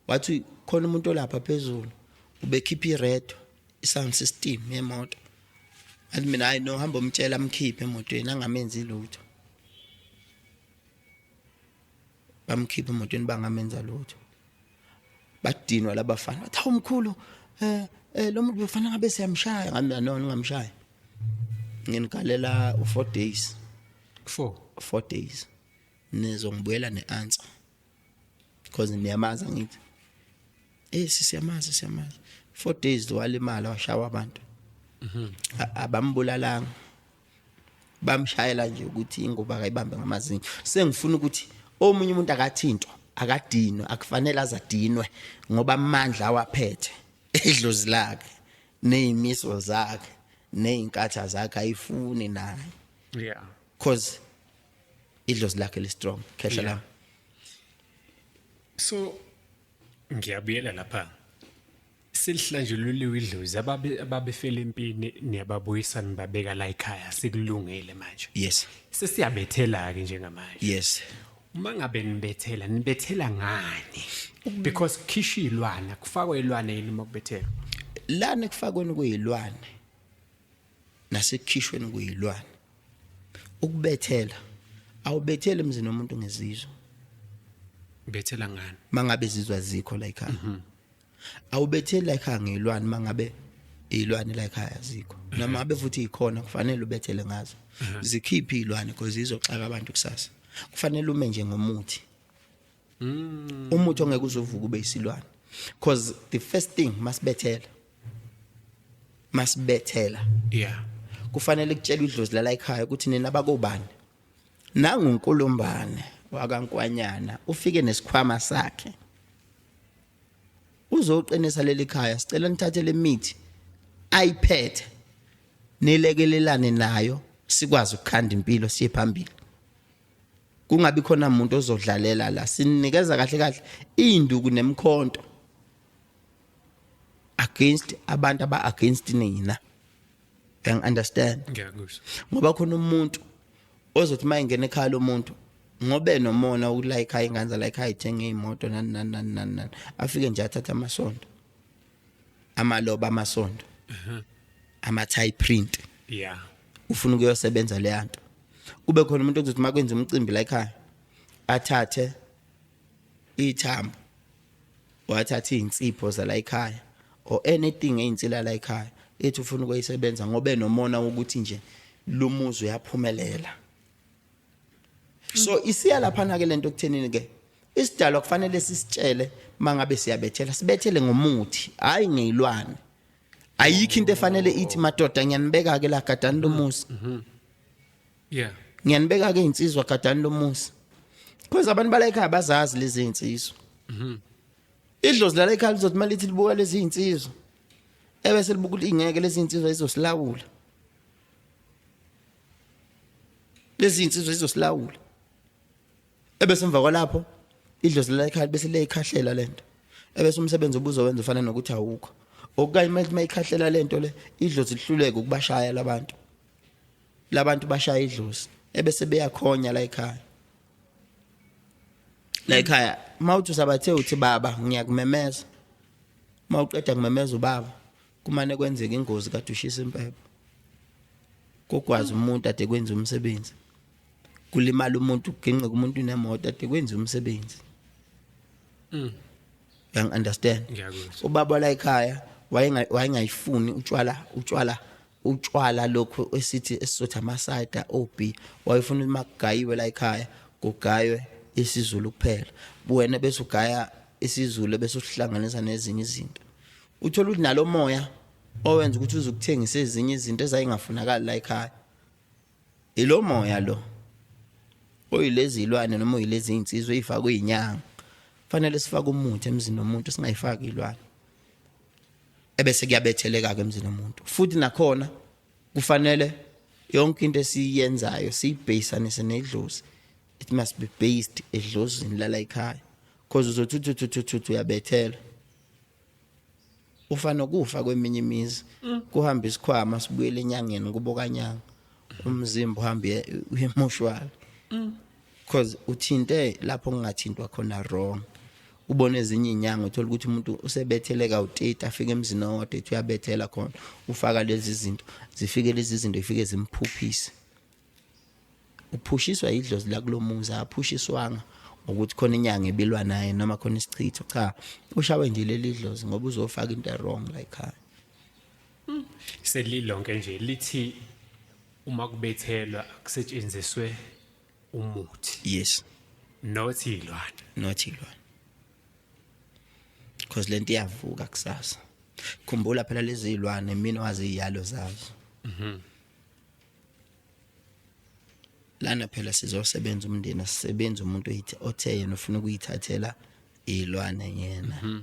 wathi khona umuntu olapha phezulu ubekhipha iredo isound system yemoto athi mina hayi no hamba umtshela amkhiphe emotweni angamenzi lutho bamkhipha emotweni bangamenza lutho badinwa labafana bathi awumkhulu lo muntu befana ngabe siyamshaya ngami no ngingamshaya nginikalela u4 days 4 days nizongibuyela neanswer because niyamaza ngithi siyamaza 4 days walimala washawa abantu abambulalanga bamshayela nje ukuthi ingoba akayibambe ngamazinyo sengifuna ukuthi omunye umuntu akathinto akadinwe akufanele azadinwe ngoba amandla awaphethe edlozi lakhe nezimiso zakhe nezinkatha zakhe ayifuni naye because idlozi lakhe li strong khehla la so ngiyabuyela lapha silihlanjululiwe idlozi ababefela empini niyababuyisana babeka la ekhaya sikulungele manje yes sesiyabethela ke njengamanje yes uma ngabe nibethela ngani because khishilwana kufakwe ilwane yini makubethela lana kufakweni kuyilwane nasekukhishweni kuyilwane ukubethela awubethele emzini womuntu ngezizwe bethela ngani mangabe izizwa zikho la ekhaya awubetheli la ekhaya ngilwane mangabe ilwane la ekhaya zikho noma ngabe futhi ikhona kufanele ubethele ngazo zikhiphe ilwane because izoxaka abantu kusasa kufanele ume nje ngomuthi umuthi ongeke uzovuka ube isilwane because the first thing must bethela kufanele kutshelwe idlozi la ekhaya ukuthi nina bakobani nanguNkulumbane wakaNkwanyana ufike nesikhwama sakhe uzoqinisa leli khaya sicela nithathe lemithi ayiphethe nilekelelane nayo sikwazi ukukhanda impilo siye phambili kungabi khona umuntu ozodlalela la sinikeza kahle kahle induku nemkhonto against abantu against nina you understand Ngiyakuzwa. ngoba khona umuntu ozothi mayingena ekhaya lomuntu ngobe nomona ula ekhaya inganza la ekhaya ithenge imoto nani afike nje athatha amasondo amaloba amasondo ama tie print Yeah. ufuna ukuyosebenza le yanto kube khona umuntu ozothi makwenza umcimbi la ekhaya athathe ithambo wathatha insipho za la ekhaya or anything einsila la ekhaya ethi ufuna ukuyisebenza ngobe nomona ukuthi nje lo muzi uyaphumelela so isiya lapha na ke lento okuthenini ke isidalwa kufanele sisitshele mangabe siyabethela sibethele ngomuthi hayi ngezilwane ayikho into efanele ithi madoda ngiyanibeka ke la gadani lomuzi Yeah. ngiyanibeka ke insizwa gadani lomuzi because abantu bala ekhaya bazazi lezi insizwa idlozi la ekhaya lizothi malithi libuka lezi insizwa ebese libuka ingeke lezi insizwa izosilawula lezi insizwa izosilawula ebese emva kwalapho idlozi la ekhaya bese leyikhahlela lento ebese umsebenzi obuzowenza ufana nokuthi awukho okanye mayikhahlela lento le idlozi lihluleke ukubashaya labantu bashaya idlozi ebese beyakhonya la ekhaya la ekhaya mawuthi usabathe uthi baba ngiyakumemeza mawuqeda kumemeza ubaba kumane kwenzeka ingozi kade ushisa impepho kokwazi umuntu ade kwenza umsebenzi kulimala umuntu ugenqe kumuntu nemoto ade kwenza umsebenzi you understand Ngiyakuzwa. ubaba la ekhaya wayengayifuni utshwala lokho esithi esizotha amasayida OB wayefuna makugayiwe la ekhaya kugaywe isiZulu kuphela buwena bese ugaya isiZulu bese usihlanganisa nezinye izinto uthola ukuthi nalo moya owenza ukuthi uzokuthengisa ezinye izinto ezayingafunakala la ekhaya ilo moya lo oyilezi ilwane noma oyilezi insizwe ezifakwe inyanga fanele sifake umuthi emzini womuntu singayifaki ilwane ebese kuyabetheleka ke emzini womuntu futhi nakhona kufanele yonke into esiyenzayo siyibhasanise nedlozi it must be based edlozini la ekhaya because uzothi uyabethela ufana kufa kweminye imizi kuhamba isikhwama sibuyele enyangeni kubokanyanga umzimba uhambe uyemoshwala because uthinte lapho kungathintwa khona wrong ubone ezinye inyanga uthola ukuthi umuntu usebetheleka u30 afike emzini owodwa ethi uyabethela khona ufaka lezi zinto zifike lezi zinto ifike zimphuphise uphushiswa idlozi la kulomuzi aphushiswanga ukuthi khona inyanga ebilwa naye noma khona isichitho cha ushawe nje leli dlozi ngoba uzofaka into wrong la ekhaya Selilonke nje lithi uma kubethelwa kusetshenziswe umuthi yes not ilwane. not ilwane because lento iyavuka kusasa khumbula phela lezi ilwane mina wazi iyalo zazo lana phela sizosebenza umndeni asisebenza umuntu othe yena ufuna ukuyithathela ilwane yena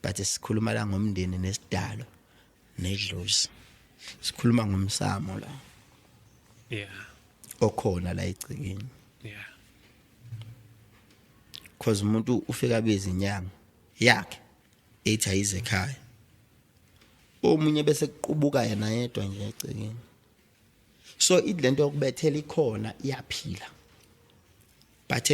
but sikhuluma la ngomndeni nesidalo nedlozi sikhuluma ngomsamo la Yeah. okhona la egcikeni Yeah. because umuntu ufika bezinyanga yakhe ethi ayize ekhaya omunye bese kuqubuka yena yedwa nje egcikeni so idlento yokubethela ikhona iyaphila but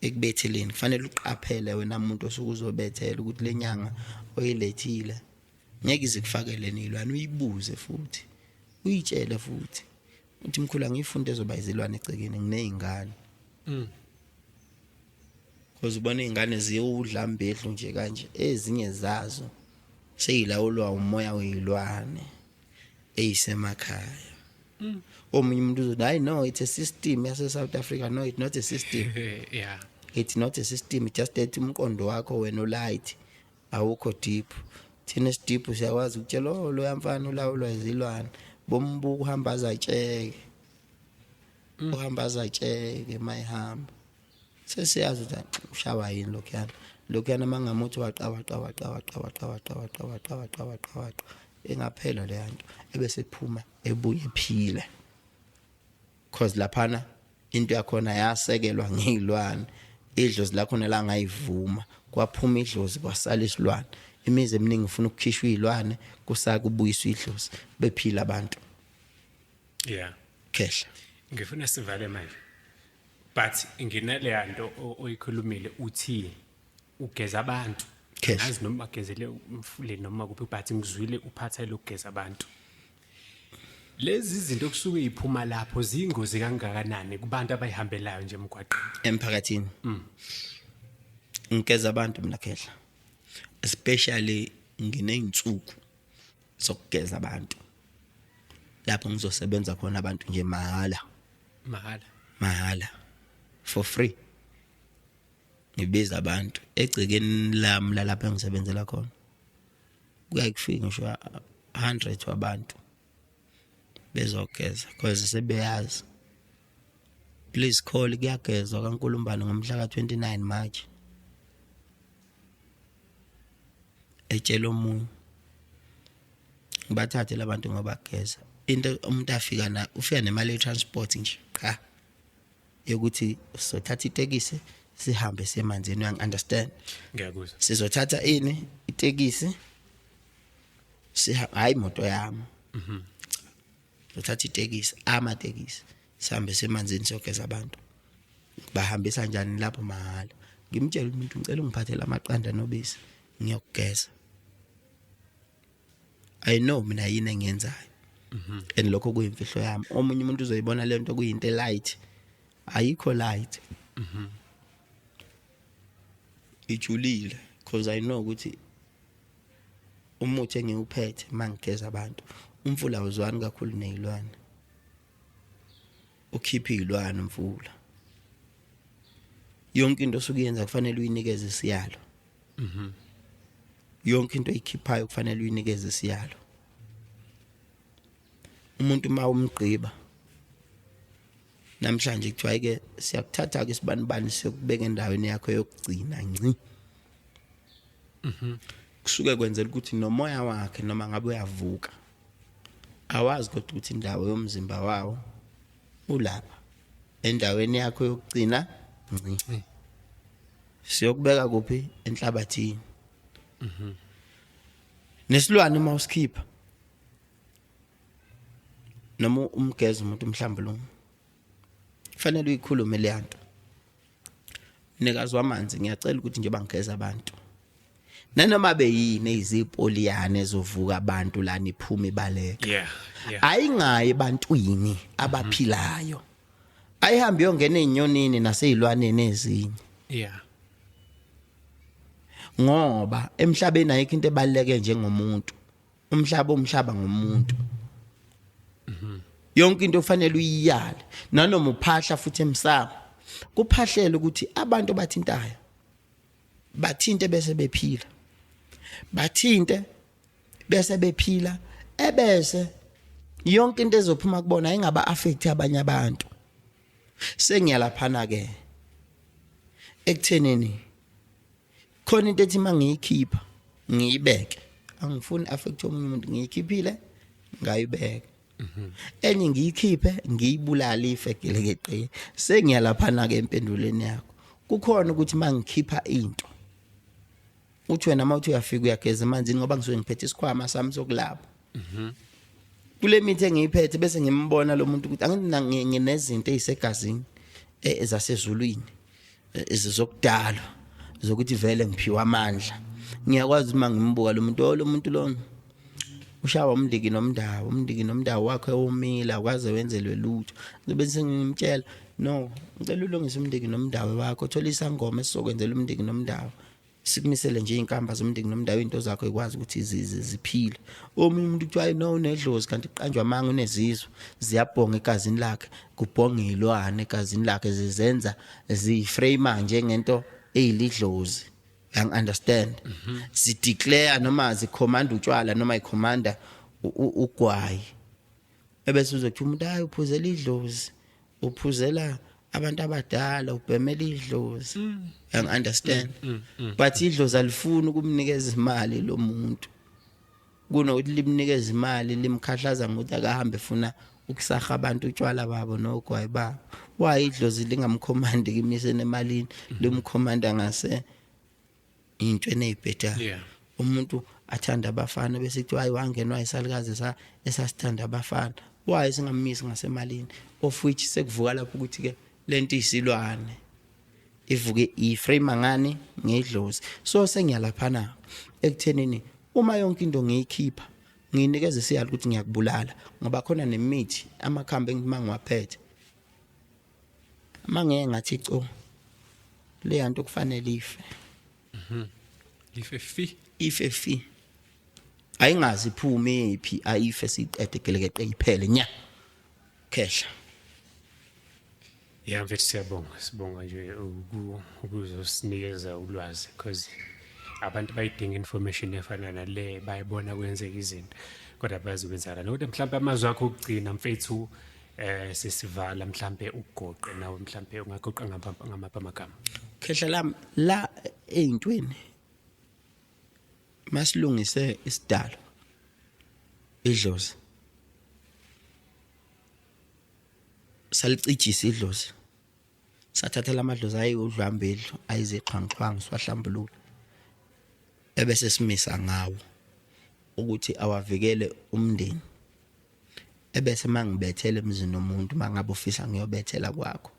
ekubetheleni kufanele uqaphele wena umuntu osuku uzobethela ukuthi lenyanga oyilethile ngeke izikufakele nilwane uyibuze futhi uyitshele futhi uthi mkhulu ngifunde ezoba izilwane egcekeni nginezingane because ubona izingane ziyodla mbedlu nje kanje ezinye zazo seyilawulwa umoya wezilwane eyisemakhaya omunye umuntu uzothi hayi no it's a system yase South Africa no it's not a system Yeah. it's not a system it just that umqondo wakho wena olight awukho deep thina deep siyakwazi ukutshela lo yamfana ulawulwa izilwane bombuka uhamba azatsheke uhamba azatsheke mayihamba sesiyazi ukuthi ushawa yini lokhuyana lokhu yana mangamuthi waqa engaphela le yanto ebese phuma ebuye ephile cause laphana into yakhona yasekelwa ngezilwane idlozi lakho la ngayivuma kwaphuma idlozi kwasala isilwane imize eminingi ufuna ukukhishwa izilwane kusaka ubuyiswa idlozi bephila abantu yeah khehla ngifuna sivale manje but nginale yanto oyikhulumile uthi ugeza abantu ngazi noma bagezele umfule noma kuphi but ngizwile uphatha lokugeza abantu lezi zinto kusuke iphuma lapho zingozi kangakanani kubantu abayihambelayo nje emgwaqeni emphakathini ngigeza abantu mina khehla especially ngineyinsuku zokugeza abantu lapho ngizosebenza khona abantu nje mahala for free ngibiza abantu egcekeni lami lapha engisebenzela khona kuyakufika ngisho 100 wabantu bezogeza because sebeyazi please call kuyagezwa kaNkulumbane ngomhla ka29 March etshela omunye ngibathathe labantu ngoba geza into umuntu afika na ufika nemali ye-transport nje cha yokuthi sothatha itekisi sihambe semanzini uyangi-understand ngiyakuzwa sizothatha itekisi hayi imoto yami sothatha itekisi amatekisi sihambe semanzini siyogeza abantu bahambisa njani lapho mahala ngimtshela umuntu ngicela ungiphathele amaqanda nobisi ngiyokugeza I know mina yini engiyenzayo and lokho kuyimfihlo yami omunye umuntu uzoyibona le nto kuyinto light ayikho light ijulile because I know ukuthi umuthi engiwuphethe mangigeza abantu umfula uzwani kakhulu nezilwane ukhipha izilwane umfula yonke into osukuyenza kufanele uyinikeze isiyalo yonke into oyikhiphayo kufanele uyinikeze isiyalo umuntu mawumgqiba namhlanje kuthiwa ke siyakuthatha ke sibanibani siyokubeka endaweni yakho yokugcina nci kusuke kwenzela ukuthi nomoya wakhe noma ngabe uyavuka awazi kodwa ukuthi indawo yomzimba wawo ulapha endaweni yakho yokugcina nci siyokubeka kuphi enhlabathini nesilwane mawusikhipha noma umgeza umuntu mhlawumbe lo kufanele uyikhulume le yanto nikazi wamanzi ngiyacela ukuthi nje bangigeza abantu nanoma beyini ezipoliyane ezovuka abantu lana iphuma ibaleke ayingayi bantwini abaphilayo ayihambe yongena ezinyonini nasezilwaneni ezinye ngoba emhlabeni ayikho into ebaleke njengomuntu umhlaba ngomuntu yonke into kufanele uyiyale nanoma uphahla futhi emsamo kuphahlele ukuthi abantu bathintayo bathinte bese bephila bathinte bese bephila ebese yonke into ezophuma kubona ayingaba affect abanye abantu sengiyalaphana ke ekuthenini khona into ethi mangiyikhipha ngiyibeke angifuni affect omunye umuntu ngiyikhiphile ngayibeka enye ngiyikhiphe ngiyibulala ifekelekeqe sengiyalaphana ke empendulweni yakho kukhona ukuthi mangikhipha into uthi wena mawuthi uyafika uyageza emanzini ngoba ngisuke ngiphethe isikhwama sami sokulapha kule mithi engiyiphethe bese ngimbona lo muntu ukuthi angithi nginezinto ezisegazini ezasezulwini ezizokudala zokuthi vele ngiphiwa amandla ngiyakwazi uma ngimbuka lo muntu lo ushawa umndiki nomndawo wakhe omila akwaze wenzelwe lutho bese ngimtshela no ngicela ulungise umndiki nomndawo wakho thola isangoma esizokwenzela umndiki nomndawo sikumisele nje inkamba zomndiki nomndawo into zakho ikwazi ukuthi ziphile omunye umuntu uthi hayi no unedlozi kanti iqanjwa manga unezizwe ziyabhonga egazini lakhe kubhonga izilwane egazini lakhe zizenza ziframe nje ngento eyilidlozi understand declare noma zicommand utshwala noma icommanda ugwayi ebese uzothi umuntu hayi uphuzela idlozi uphuzela abantu abadala ubhemela idlozi understand but idlozi alifuni ukumnikeza imali lo muntu kunokuthi limnikeza imali limkhahlaza ngokuthi akahambe efuna ukusaha abantu utshwala babo nogwayi babo why idlozi lingamkhomandi kimise nemalini limkhomanda ngase into enezibhedala umuntu athanda abafana bese kuthi hayi wangenwa isalukazi esasithanda abafana why singamisi ngasemalini of which sekuvuka lapho ukuthi ke lento isilwane ivuke iframe ngani ngedlozi so sengiyalaphana ekuthenini uma yonke into ngiyikhipha nginikeza isiyalo ukuthi ngiyakubulala ngoba khona nemithi amakhambi engimangiwaphethe mangeke ngathi co le yanto kufanele ife fi ayingazi iphume iphi ayife siqede gelekeqe iphele nya khehla ya mfethu sibonga nje ukuzosinikeza ulwazi because abantu bayidinga information efana nale bayibona kwenzeka izinto kodwa bazi kwenzakala nokuthi mhlawumbe amazwi akho okugcina mfethu sesivala mhlawumbe ugoqe nawe mhlawumbe ungagoqa ngamapha amagama khehla la eintweni masilungise isidalo idlozi salicijisa idlozi sathatha lamadlozi ayudlwambedlo ayizeqhwanqhwanga swahlambulula ebese simisa ngawo ukuthi awavikele umndeni ebese mangibethele emzini nomuntu mangabe ufisa ngiyobethela kwakho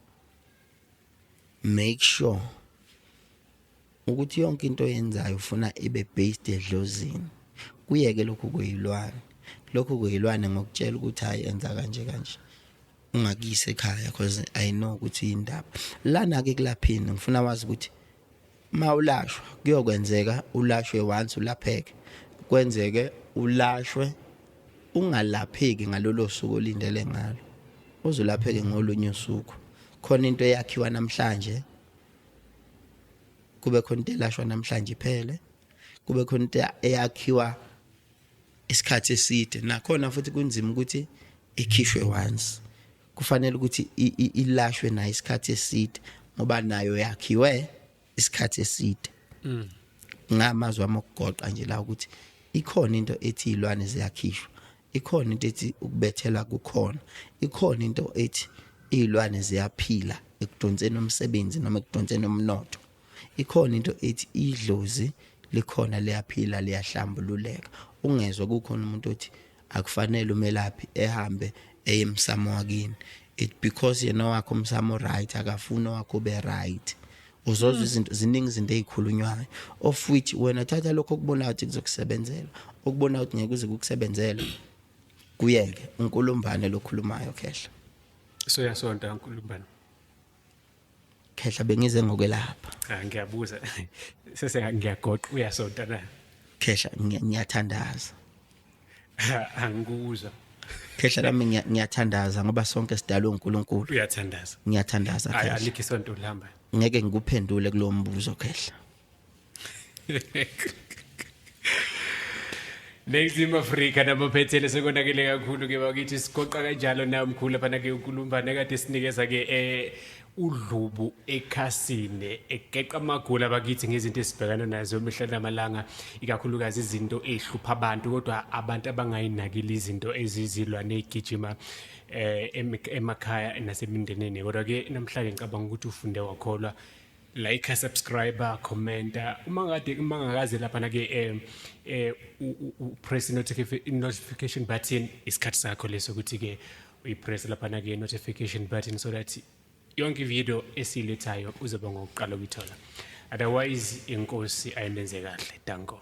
make sure ukuthi yonke into oyenzayo ufuna ibe based edlozini kuyeke lokhu kuyilwane ngokutshela ukuthi hayi enza kanje ungakuyise ekhaya because I know ukuthi indaba lana ke kulaphini ngifuna wazi ukuthi mawulashwa kuyokwenzeka ulashwe once ulapheke kwenzeke ulashwe ungalapheki ngalolo suku olindele ngalo uzulapheke ngolunye usuku khona into eyakhiwa namhlanje kube khona into elashwa namhlanje iphele kube khona into eyakhiwa isikhathi eside nakhona futhi kunzima ukuthi ikhishwe once kufanele ukuthi ilashwe na isikhathi eside ngoba nayo yakhiwe isikhathi eside ngamazwi amokugoqa nje la ukuthi ikhona into ethi ilwane ziyakhishwa ikhona into ethi ukubethela kukhona ikhona into ethi izilwane ziyaphila ekudonseni umsebenzi noma ekudonseni umnotho ikhona into ethi idlozi likhona liyaphila liyahlambululeka ungezwe kukhona umuntu othi akufanele umelaphi ehambe eyemsamo wakini it because yena wakho umsamo right akafuna wakho be right uzozwa izinto ziningi izinto ezikhulunywayo of which wena thatha lokho okubona ukuthi kuzokusebenzela ukubona ukuthi ngeke uze kukusebenzele kuyeke uNkulumbane lokhulumayo khehla so yasonta uNkulumbane khehla bengize ngokwelapha ngiyabuza sese ngiyagoqa uyasonta na khehla ngiyathandaza angikuzwa khehla lami ngiyathandaza ngoba sonke sidalwe uNkulunkulu uyathandaza ngiyathandaza khehla alikho isonto lihamba ngeke ngikuphendule kulo mbuzo khehla Nexim Africa namaphethele sekonakele kakhulu ke bakithi sigoqa kanjalo na mkhulu lapha ke uNkulumbane kade sinikeza ke udlubu ekhasini egeqa amagula bakithi ngezinto esibhekana nazo emihla namalanga ikakhulukazi izinto ezihlupha abantu kodwa abantu abangayinakile izinto ezizilwane egijima emakhaya nasemindenini kodwa ke namhlanje ngicabanga ukuthi ufunde wakholwa like subscriber commenta uma ngakaze lapha na ke press notification button isikhathi sakho leso ukuthi ke uyipress lapha na ke notification button so that yonke video esilethayo uzoba ngokuqala ukuyithola otherwise inkosi ayenze kahle danko